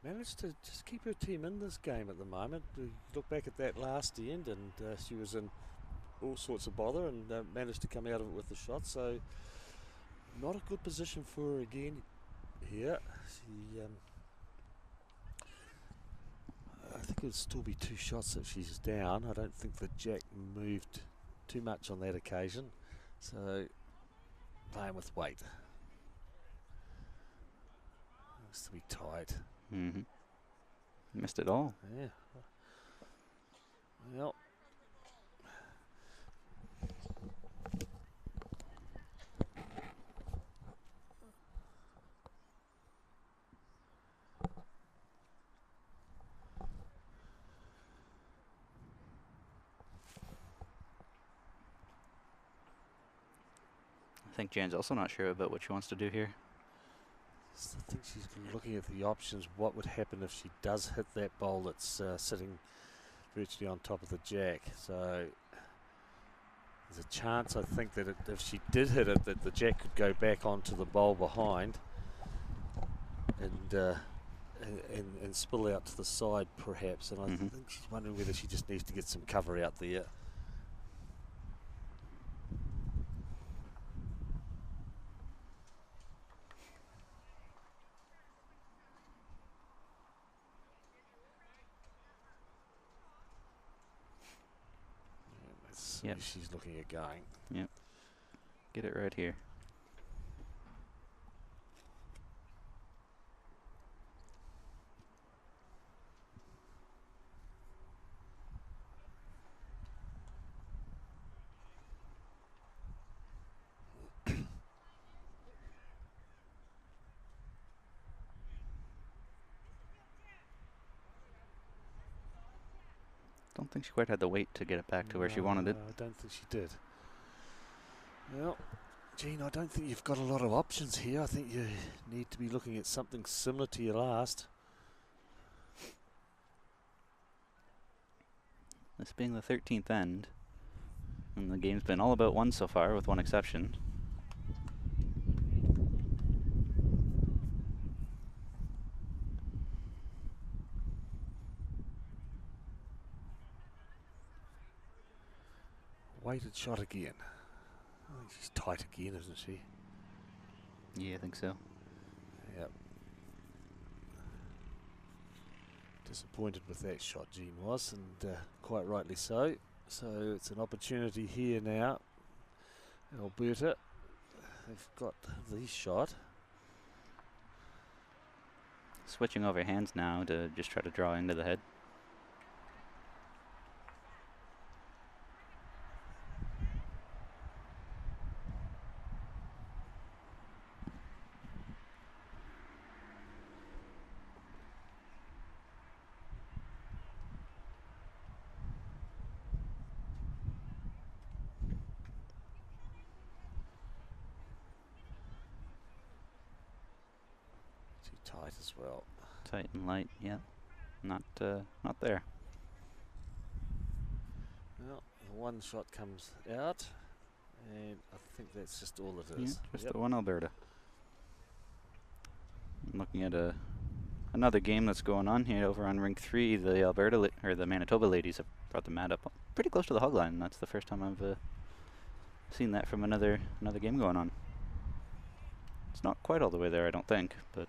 managed to just keep her team in this game at the moment. We look back at that last end, and she was in all sorts of bother and managed to come out of it with the shot. So, not a good position for her again here. She, I think it would still be 2 shots that she's down. I don't think the jack moved too much on that occasion. So, playing with weight. Looks to be tight. Mm-hmm. Missed it all. Yeah. Well. I think Jan's also not sure about what she wants to do here. I think she's looking at the options. What would happen if she does hit that bowl that's sitting virtually on top of the jack? So there's a chance, I think, that if she did hit it, that the jack could go back onto the bowl behind and spill out to the side, perhaps. And I think she's wondering whether she just needs to get some cover out there. Yep. She's looking at going. Yep. Get it right here. Don't think she quite had the weight to get it back to where she wanted it. I don't think she did. Well, Jean, I don't think you've got a lot of options here. I think you need to be looking at something similar to your last. This being the 13th end, and the game's been all about one so far, with one exception. Weighted shot again. I think she's tight again, isn't she? Yeah, I think so. Yep. Disappointed with that shot, Jean was, and quite rightly so. So it's an opportunity here now. Alberta, they've got the shot. Switching over hands now to just try to draw into the head. Tight as well. Tight and light, yeah. Not there. Well, the one shot comes out, and I think that's just all it is. Yeah, just the one Alberta. I'm looking at another game that's going on here over on rink 3. The Alberta or the Manitoba ladies have brought the mat up pretty close to the hog line. That's the first time I've seen that from another game going on. It's not quite all the way there, I don't think, but.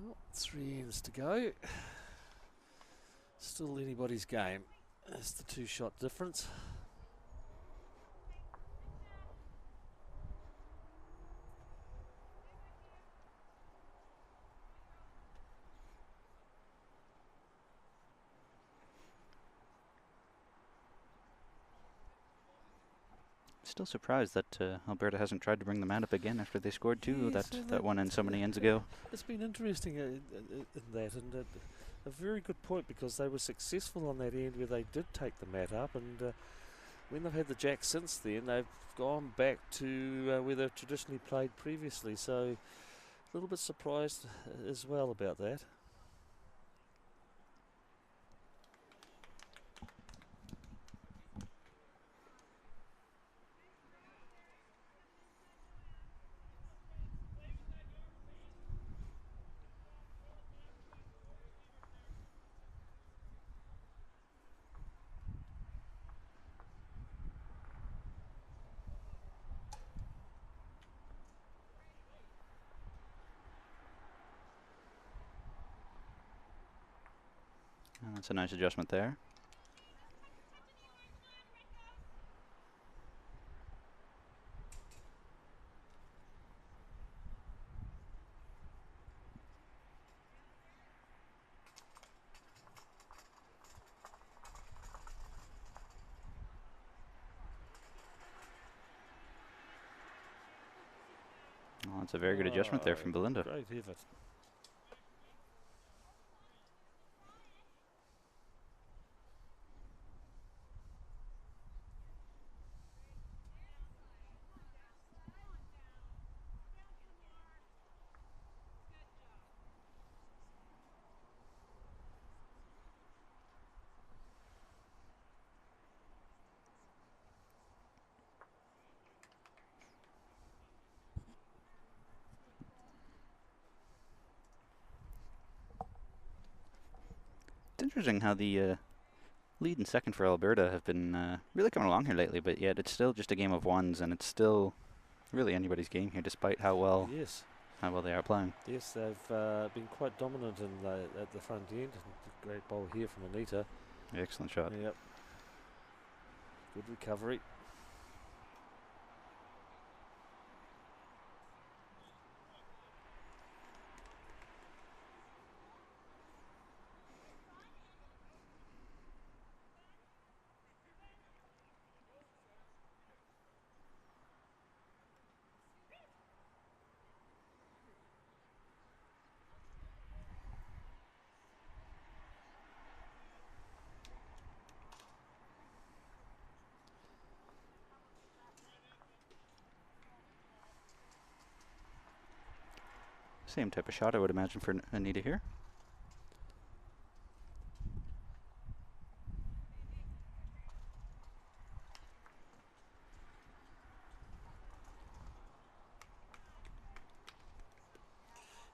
Well, 3 ends to go. Still anybody's game. That's the 2-shot difference. Still surprised that Alberta hasn't tried to bring the mat up again after they scored 2. Yes, that one in so many ends ago. It's been interesting in that, and a very good point, because they were successful on that end where they did take the mat up, and when they've had the jack since then, they've gone back to where they've traditionally played previously. So a little bit surprised as well about that. And that's a nice adjustment there. Oh, that's a very good adjustment there from Belinda. Great effort. It's interesting how the lead and second for Alberta have been really coming along here lately, but yet it's still just a game of ones, and it's still really anybody's game here, despite how well they are playing. Yes, they've been quite dominant at the front end. Great ball here from Anita. Excellent shot. Yep. Good recovery. Same type of shot, I would imagine, for Anita here.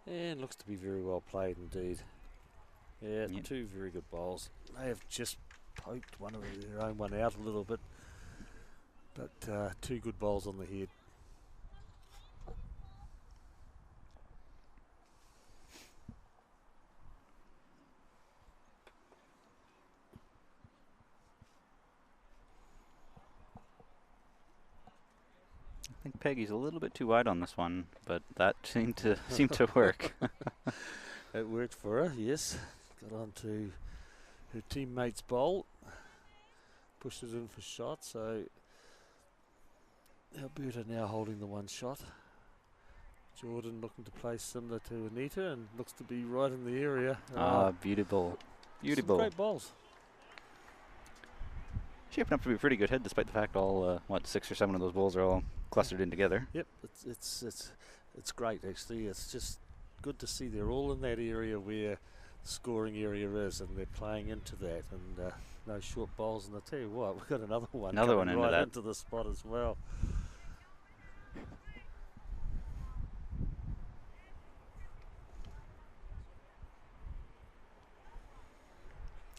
And looks to be very well played indeed. Yeah, Yep. 2 very good bowls. They have just poked their own one out a little bit, but 2 good bowls on the head. I think Peggy's a little bit too wide on this one, but that seemed to work. It worked for her, yes. Got onto her teammate's bowl, pushed it in for shot, so Alberta now holding the one shot. Jordan looking to play similar to Anita and looks to be right in the area. Beautiful. Some Beautiful. great balls. Shaping up to be a pretty good hit, despite the fact all, 6 or 7 of those balls are all clustered in together. Yep, it's great actually. It's just good to see they're all in that area where the scoring area is, and they're playing into that. And no short bowls. And I tell you what, we've got another one. Another one coming into right that. into the spot as well.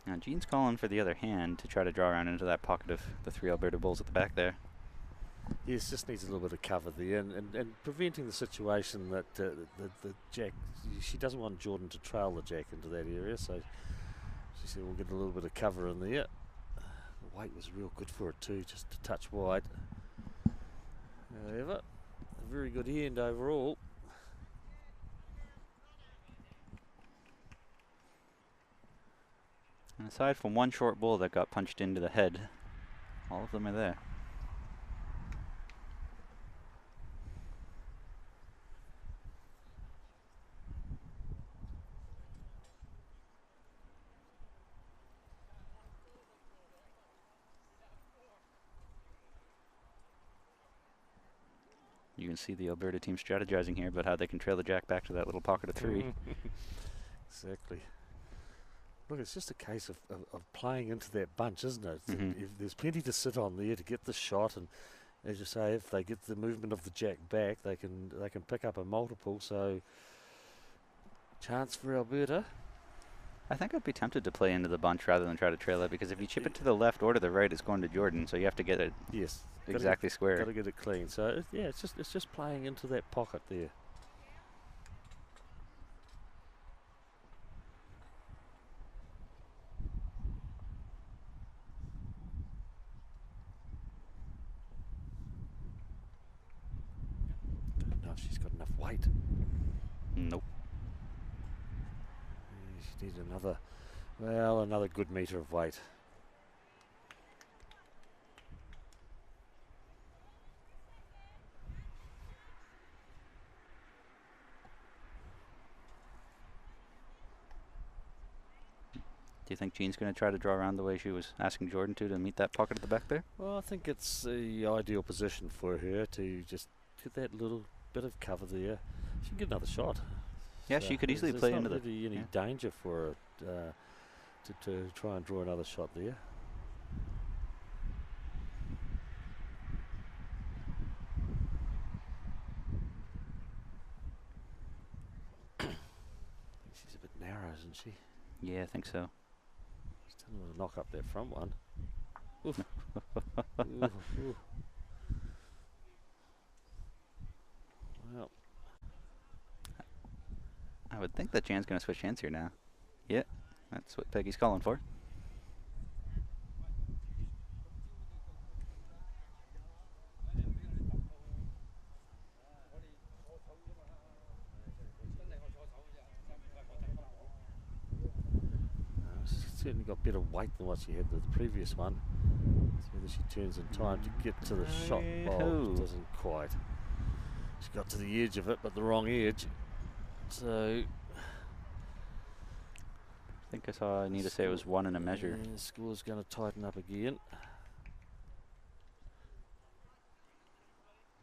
Now, Gene's calling for the other hand to try to draw around into that pocket of the 3 Alberta Bulls at the back there. Yes, just needs a little bit of cover there, and preventing the situation that the Jack, she doesn't want Jordan to trail the Jack into that area, so she said we'll get a little bit of cover in there. The weight was real good for it too, just a touch wide. However, a very good hand overall. And aside from one short bull that got punched into the head, all of them are there. You can see the Alberta team strategizing here about how they can trail the Jack back to that little pocket of 3. Exactly. Look, it's just a case of playing into that bunch, isn't it? If there's plenty to sit on there to get the shot, and as you say, if they get the movement of the Jack back, they can pick up a multiple. So, chance for Alberta. I think I'd be tempted to play into the bunch rather than try to trail it, because if you chip it to the left or to the right, it's going to Jordan. So you have to get it exactly square. Got to get it clean. So yeah, it's just playing into that pocket there. Don't know if she's got enough weight. Nope. She needs another good metre of weight. Do you think Jean's going to try to draw around the way she was asking Jordan to meet that pocket at the back there? Well, I think it's the ideal position for her to just get that little bit of cover there. She can get another shot. Yeah, she could easily play into the... There's not really any danger for her to try and draw another shot there. She's a bit narrow, isn't she? Yeah, I think so. She's done a knock up that front one. Oof. Ooh, ooh. Well, I would think that Jan's going to switch hands here now. Yeah, that's what Peggy's calling for. she's certainly got better weight than what she had with the previous one. So whether she turns in time to get to the shot bowl, doesn't quite. She got to the edge of it, but the wrong edge. So I think I saw Anita say it was 1 and a measure. The score's going to tighten up again.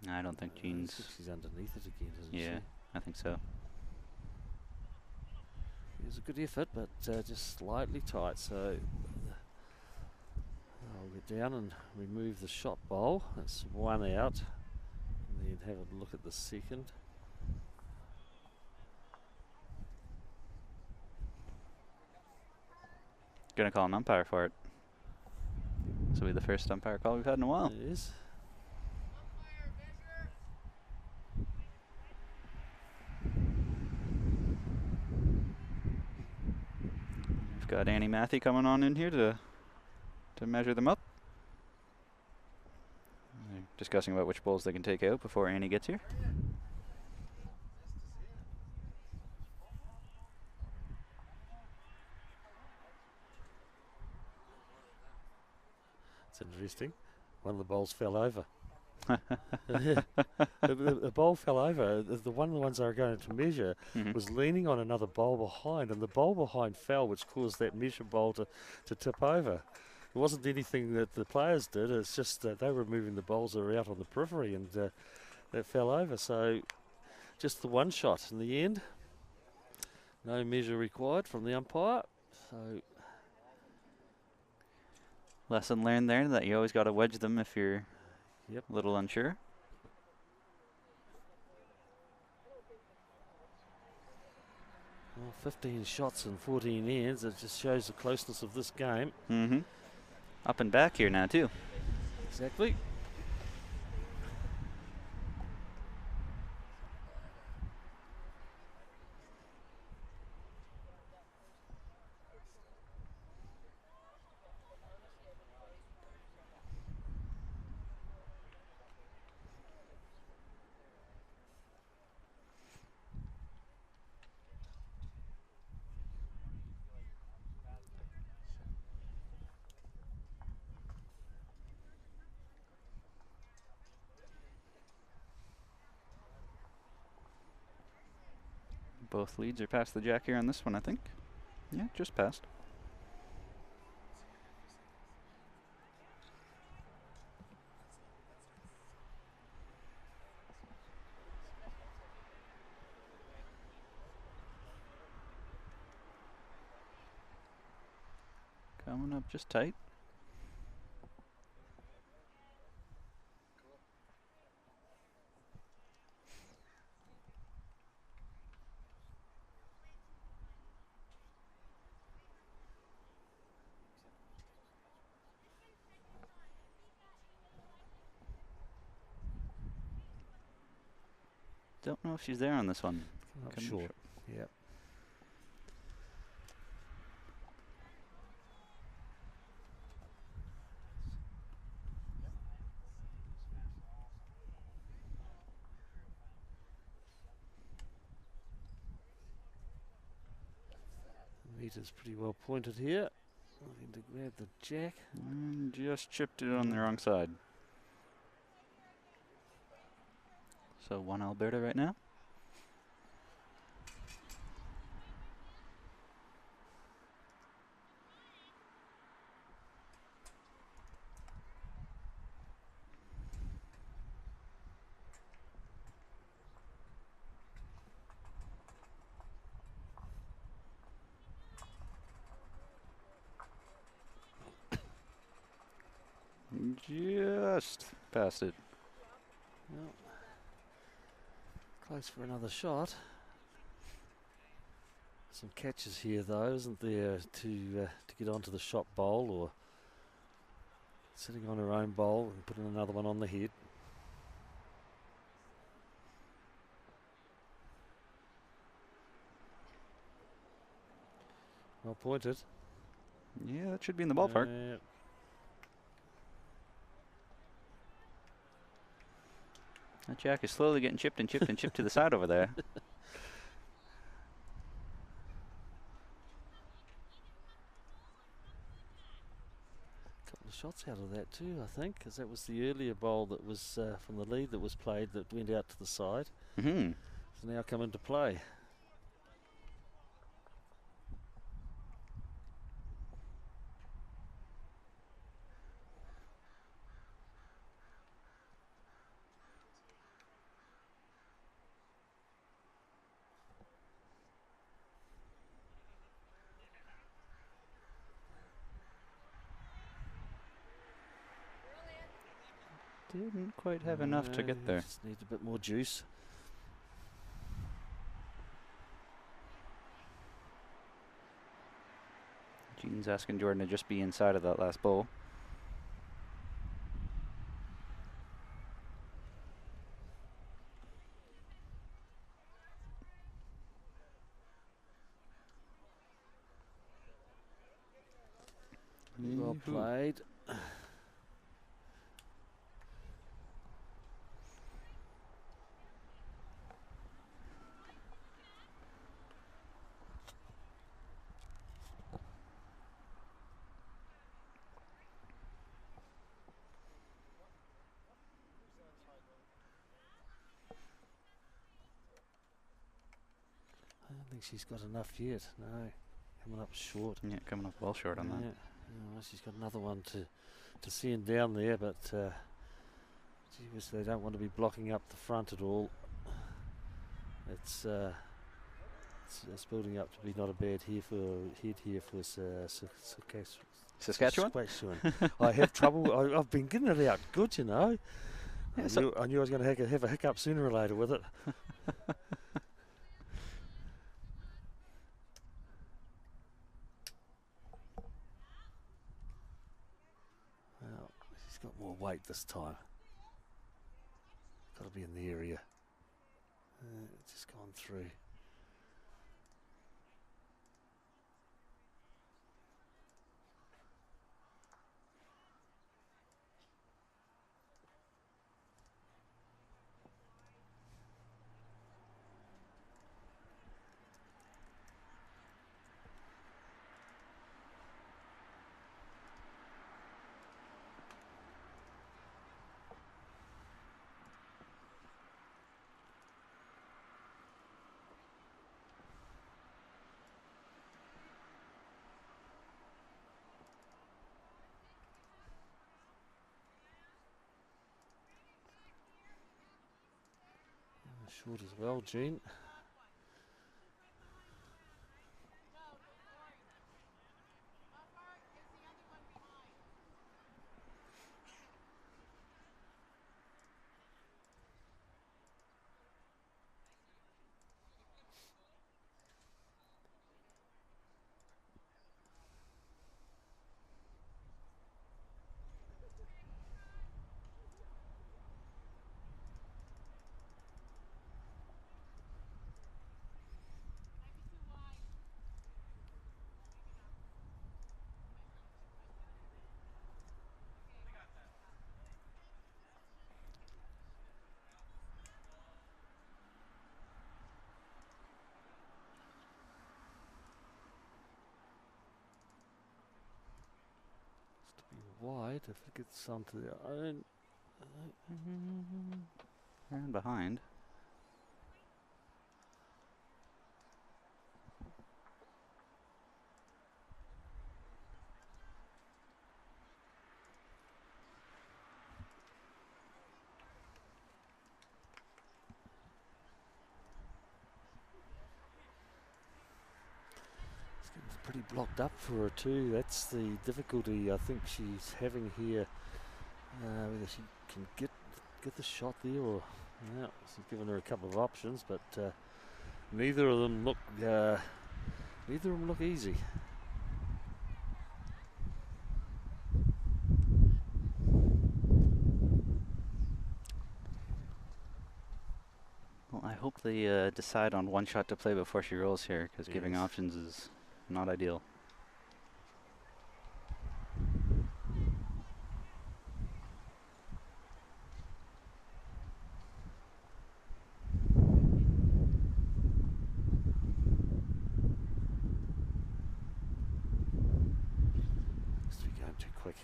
I don't think I Jean's... think she's underneath it again, isn't she? Yeah, I think so. It was a good effort, but just slightly tight. So I'll get down and remove the shot bowl. That's 1 out. And then have a look at the second. Gonna call an umpire for it. This will be the first umpire call we've had in a while. It is. We've got Annie Matthew coming on in here to measure them up. They're discussing about which bowls they can take out before Annie gets here. It's interesting. One of the bowls fell over. The bowl fell over. One of the ones they were going to measure Mhm. was leaning on another bowl behind, and the bowl behind fell, which caused that measure bowl to tip over. It wasn't anything that the players did. It's just they were moving the bowls that were out on the periphery, and that fell over. So just the one shot in the end. No measure required from the umpire. So Lesson learned there that you always got to wedge them if you're Yep. a little unsure. well, 15 shots and 14 ends. It just shows the closeness of this game. Mm-hmm. Up and back here now too. Exactly. Both leads are past the jack here on this one, I think. Yeah, just past. Coming up just tight. Don't know if she's there on this one. Not Coming sure. short. Yep. Meter's pretty well pointed here. Looking to grab the jack. And just chipped it on the wrong side. So 1 Alberta right now. Just past it. Well, close for another shot. Some catches here, though, isn't there, to get onto the shot bowl or sitting on her own bowl and putting another one on the head. Well pointed. Yeah, that should be in the ballpark. That jack is slowly getting chipped and chipped and chipped to the side over there. Couple of shots out of that too, I think, because that was the earlier bowl that was from the lead that was played that went out to the side. Mm-hmm. It's now come into play. Didn't quite have enough to get there. Just need a bit more juice. Jean's asking Jordan to just be inside of that last bowl. Well played. think she's got enough yet. No, coming up short. Yeah, coming up well short on that. Oh, she's got another one to send down there, but gee whiz, they don't want to be blocking up the front at all. It's building up to be not a bad head here for Saskatchewan? I have trouble. I've been getting it out good, you know. Yeah, I knew I was going to have a hiccup sooner or later with it. Well, she's got more weight this time. Got to be in the area. It's just gone through. Short as well, Jean. Wide if it gets onto the own. And behind. Pretty blocked up for her too. That's the difficulty I think she's having here. Whether she can get the shot there, or she's given her a couple of options, but neither of them look easy. Well, I hope they decide on one shot to play before she rolls here, because giving options is not ideal. Must be going too quick.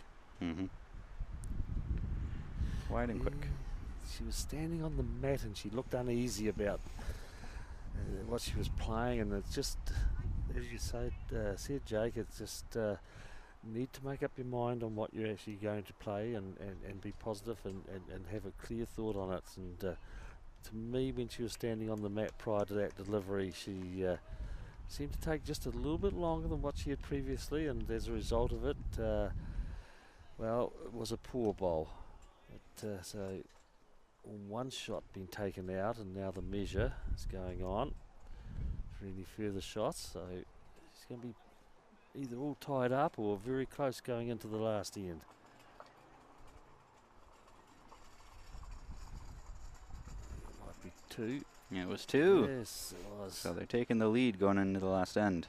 Wide and quick. She was standing on the mat and she looked uneasy about what she was playing, and it's just, as you said, Jake, it's just need to make up your mind on what you're actually going to play, and be positive and have a clear thought on it. And to me, when she was standing on the mat prior to that delivery, she seemed to take just a little bit longer than what she had previously, and as a result of it, well, it was a poor bowl. So one shot being taken out, and now the measure is going on for any further shots. So it's going to be either all tied up or very close going into the last end. It might be two. Yeah, it was two. Yes, it was. So they're taking the lead going into the last end.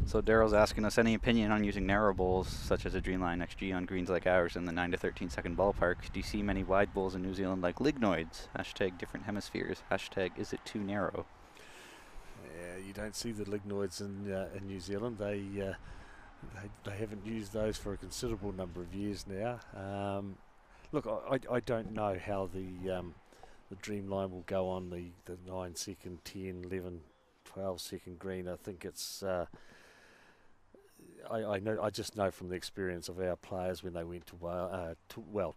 So Daryl's asking us any opinion on using narrow bowls such as a Dreamline XG on greens like ours in the 9 to 13 second ballpark. Do you see many wide bowls in New Zealand like lignoids? Hashtag different hemispheres. Hashtag is it too narrow? Yeah, you don't see the lignoids in New Zealand. They haven't used those for a considerable number of years now. Look, I don't know how the the dream line will go on the 9 second, 10, 11, 12 second green. I think it's I just know from the experience of our players when they went to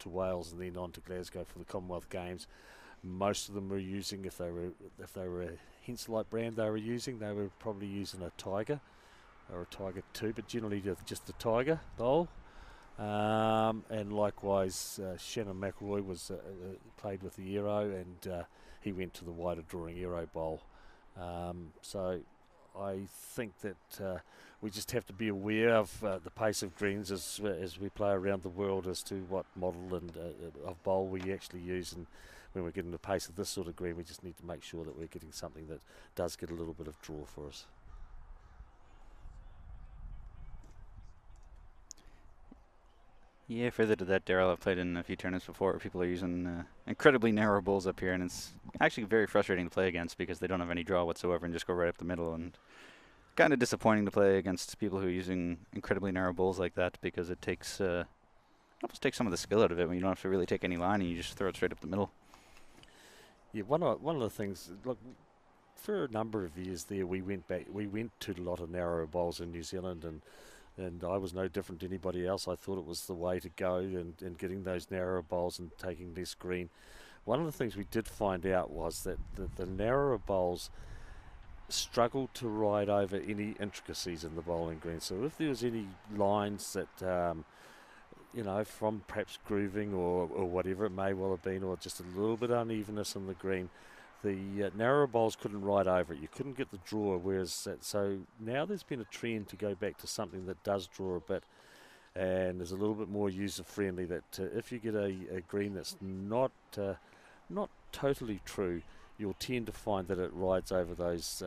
Wales and then on to Glasgow for the Commonwealth Games. Most of them were using, if they were a Henselite brand they were probably using a Tiger or a Tiger 2, but generally just the Tiger bowl. And likewise, Shannon McElroy was played with the Aero, and he went to the wider drawing Aero bowl. So I think that we just have to be aware of the pace of greens as we play around the world as to what model and of bowl we actually use. And when we're getting the pace of this sort of green, we just need to make sure that we're getting something that does get a little bit of draw for us. Yeah, further to that, Daryl, I've played in a few tournaments before where people are using incredibly narrow bowls up here, and it's actually very frustrating to play against because they don't have any draw whatsoever and just go right up the middle, and kind of disappointing to play against people who are using incredibly narrow bowls like that because it takes almost takes some of the skill out of it when you don't have to really take any line and you just throw it straight up the middle. Yeah, one of the things, look, for a number of years there, we went to a lot of narrow bowls in New Zealand, and I was no different to anybody else. I thought it was the way to go, and getting those narrower bowls and taking less green. One of the things we did find out was that the narrower bowls struggled to ride over any intricacies in the bowling green. So if there was any lines that, from perhaps grooving or whatever it may well have been, or just a little bit unevenness in the green, the narrower bowls couldn't ride over it. You couldn't get the draw, so now there's been a trend to go back to something that does draw a bit and is a little bit more user-friendly, that if you get a green that's not totally true, you'll tend to find that it rides over those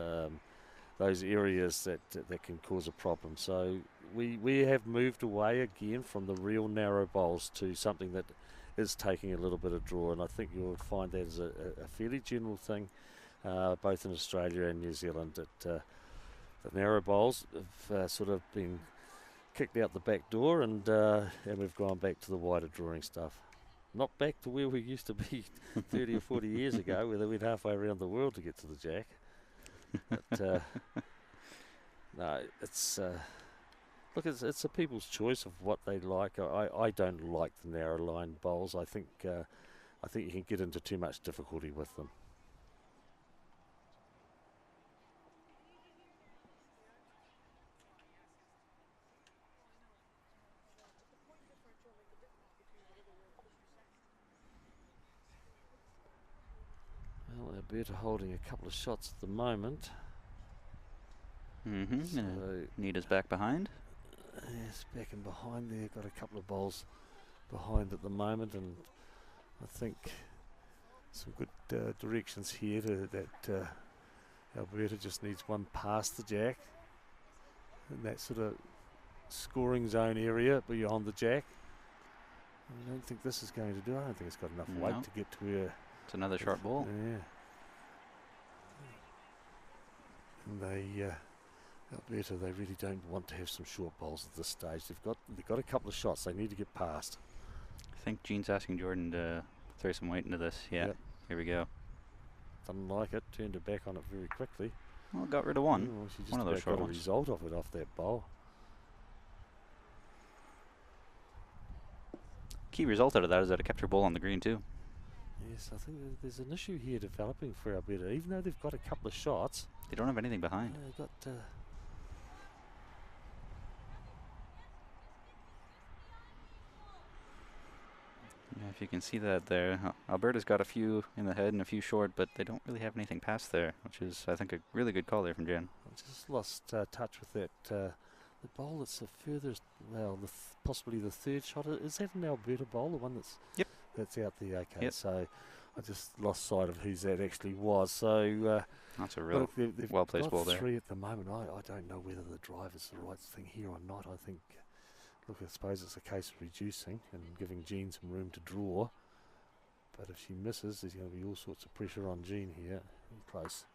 areas that can cause a problem. So we have moved away again from the real narrow bowls to something that is taking a little bit of draw, and I think you'll find that is a fairly general thing, both in Australia and New Zealand, that the narrow bowls have sort of been kicked out the back door, and we've gone back to the wider drawing stuff. Not back to where we used to be 30 or 40 years ago, where they went halfway around the world to get to the jack. But no, it's look, it's a people's choice of what they like. I don't like the narrow line bowls. I think you can get into too much difficulty with them. Well, Alberta holding a couple of shots at the moment. Mm-hmm. So Nita's back behind. Yes, back and behind there. Got a couple of bowls behind at the moment, and I think some good directions here that Alberta just needs one past the jack in that sort of scoring zone area beyond the jack. I don't think this is going to do. I don't think it's got enough weight to get to where. It's another short ball. Yeah. And Alberta, they really don't want to have some short bowls at this stage. They've got a couple of shots they need to get past. I think Gene's asking Jordan to throw some weight into this. Yeah, Yep. Here we go. Didn't like it, turned her back on it very quickly. Well, got rid of one. Well, she just One of those about short got a ones. result of it off that bowl. Key result out of that is that it kept her ball on the green too. Yes, I think there's an issue here developing for Alberta. Even though they've got a couple of shots, They don't have anything behind. they've got. Yeah, if you can see that there. Alberta's got a few in the head and a few short, but they don't really have anything past there, which is, I think, a really good call there from Jen. I just lost touch with that. The bowl that's the furthest, possibly the third shot. Is that an Alberta bowl, the one that's out there? Okay, Yep. so I just lost sight of whose that actually was. So That's a real they've well-placed got ball there. three at the moment. I don't know whether the drive is the right thing here or not. I think, look, I suppose it's a case of reducing and giving Jean some room to draw. But if she misses, there's going to be all sorts of pressure on Jean here. Close.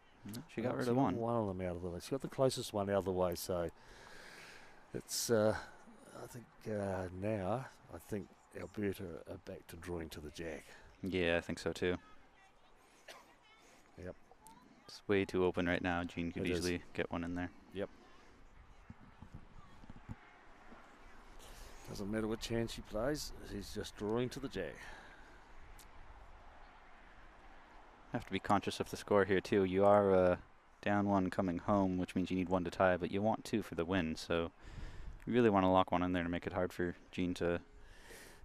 She got rid She of one. One of them out of the way. She got the closest one out of the way. So it's, I think now, I think Alberta are back to drawing to the jack. Yeah, I think so too. Yep. It's way too open right now. Jean could It is. easily get one in there. Yep. Doesn't matter which hand she plays, she's just drawing to the jack. Have to be conscious of the score here too. You are down one coming home, which means you need one to tie, but you want two for the win. So you really want to lock one in there to make it hard for Jean to.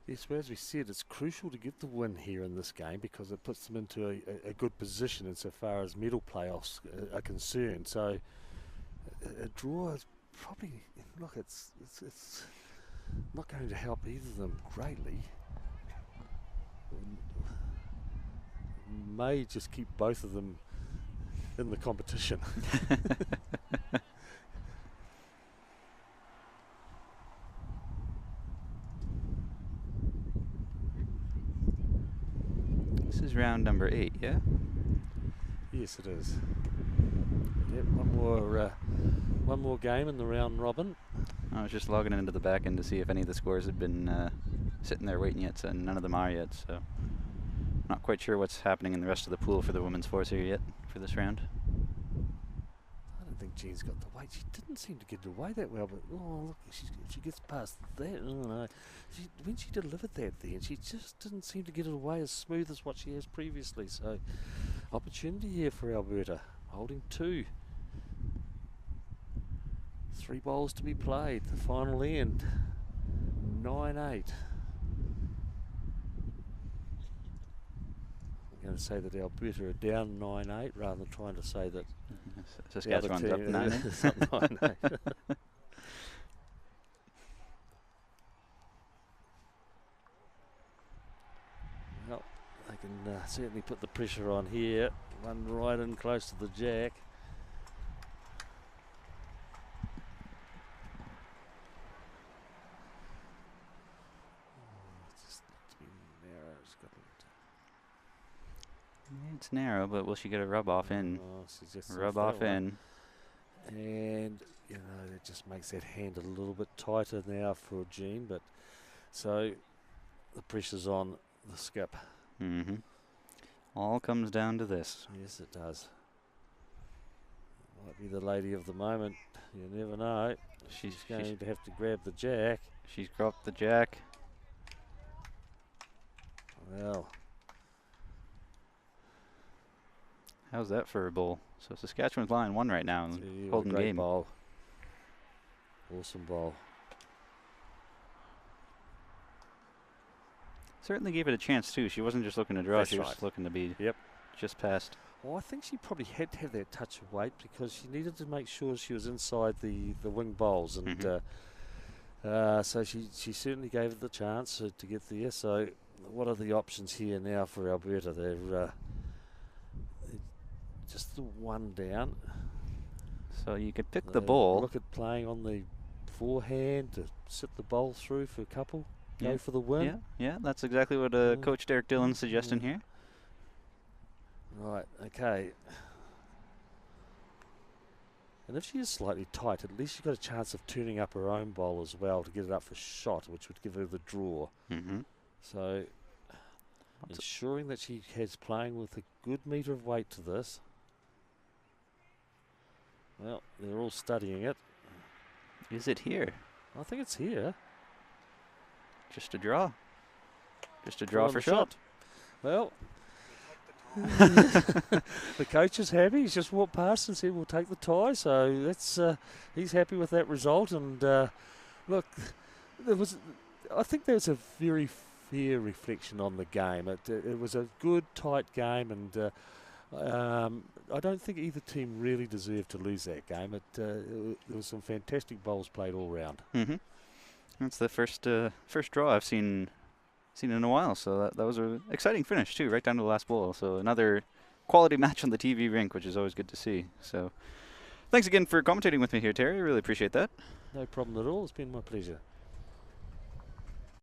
Yes, but as we said, it's crucial to get the win here in this game because it puts them into a good position insofar as medal playoffs are concerned. So a draw is probably, look, it's not going to help either of them greatly. May just keep both of them in the competition. This is round number 8, yeah? Yes, it is. Yep, one more game in the round robin. I was just logging into the back end to see if any of the scores had been sitting there waiting yet, and none of them are yet, so not quite sure what's happening in the rest of the pool for the women's fours here yet for this round. I don't think Jean's got the weight. She didn't seem to get it away that well, but oh look, if she gets past that, oh no. When she delivered that then, she just didn't seem to get it away as smooth as what she has previously. So opportunity here for Alberta, holding 2. 3 bowls to be played, the final end, 9-8. I'm going to say that Alberta are down 9-8 rather than trying to say that Saskatchewan's up 9. it's up 9-8. Well, they can certainly put the pressure on here. One right in close to the jack. It's narrow, but will she get a rub off in? Oh, she's just Rub off in. And, you know, it just makes that hand a little bit tighter now for Jean. But so the pressure's on the skip. Mm-hmm. All comes down to this. Yes, it does. Might be the lady of the moment. You never know. She's going to have to grab the jack. She's dropped the jack. Well. How's that for a bowl? So Saskatchewan's line 1 right now and Gee, holding great game. Bowl. Awesome bowl. Certainly gave it a chance too. She wasn't just looking to draw, That's she was right. looking to be Yep. just past. Well, I think she probably had to have that touch of weight because she needed to make sure she was inside the wing bowls, and so she certainly gave it the chance to get there. So what are the options here now for Alberta? They're just the one down. So you could pick They the bowl. Look at playing on the forehand to sit the bowl through for a couple. Go for the win. Yeah, yeah, that's exactly what Coach Derek Dillon's suggesting here. Right, okay. And if she is slightly tight, at least she's got a chance of turning up her own bowl as well to get it up for shot, which would give her the draw. Mm-hmm. So ensuring that she has playing with a good metre of weight to this. Well, they're all studying it. Is it here? I think it's here. Just a draw. Just a draw for shot. Well, the coach is happy. He's just walked past and said, "We'll take the tie." So that's he's happy with that result. And look, I think there was a very fair reflection on the game. It was a good, tight game, and I don't think either team really deserved to lose that game. There was some fantastic bowls played all round. Mm-hmm. That's the first draw I've seen in a while, so that was an exciting finish too, right down to the last bowl. So another quality match on the TV rink, which is always good to see. So thanks again for commentating with me here, Terry. I really appreciate that. No problem at all. It's been my pleasure.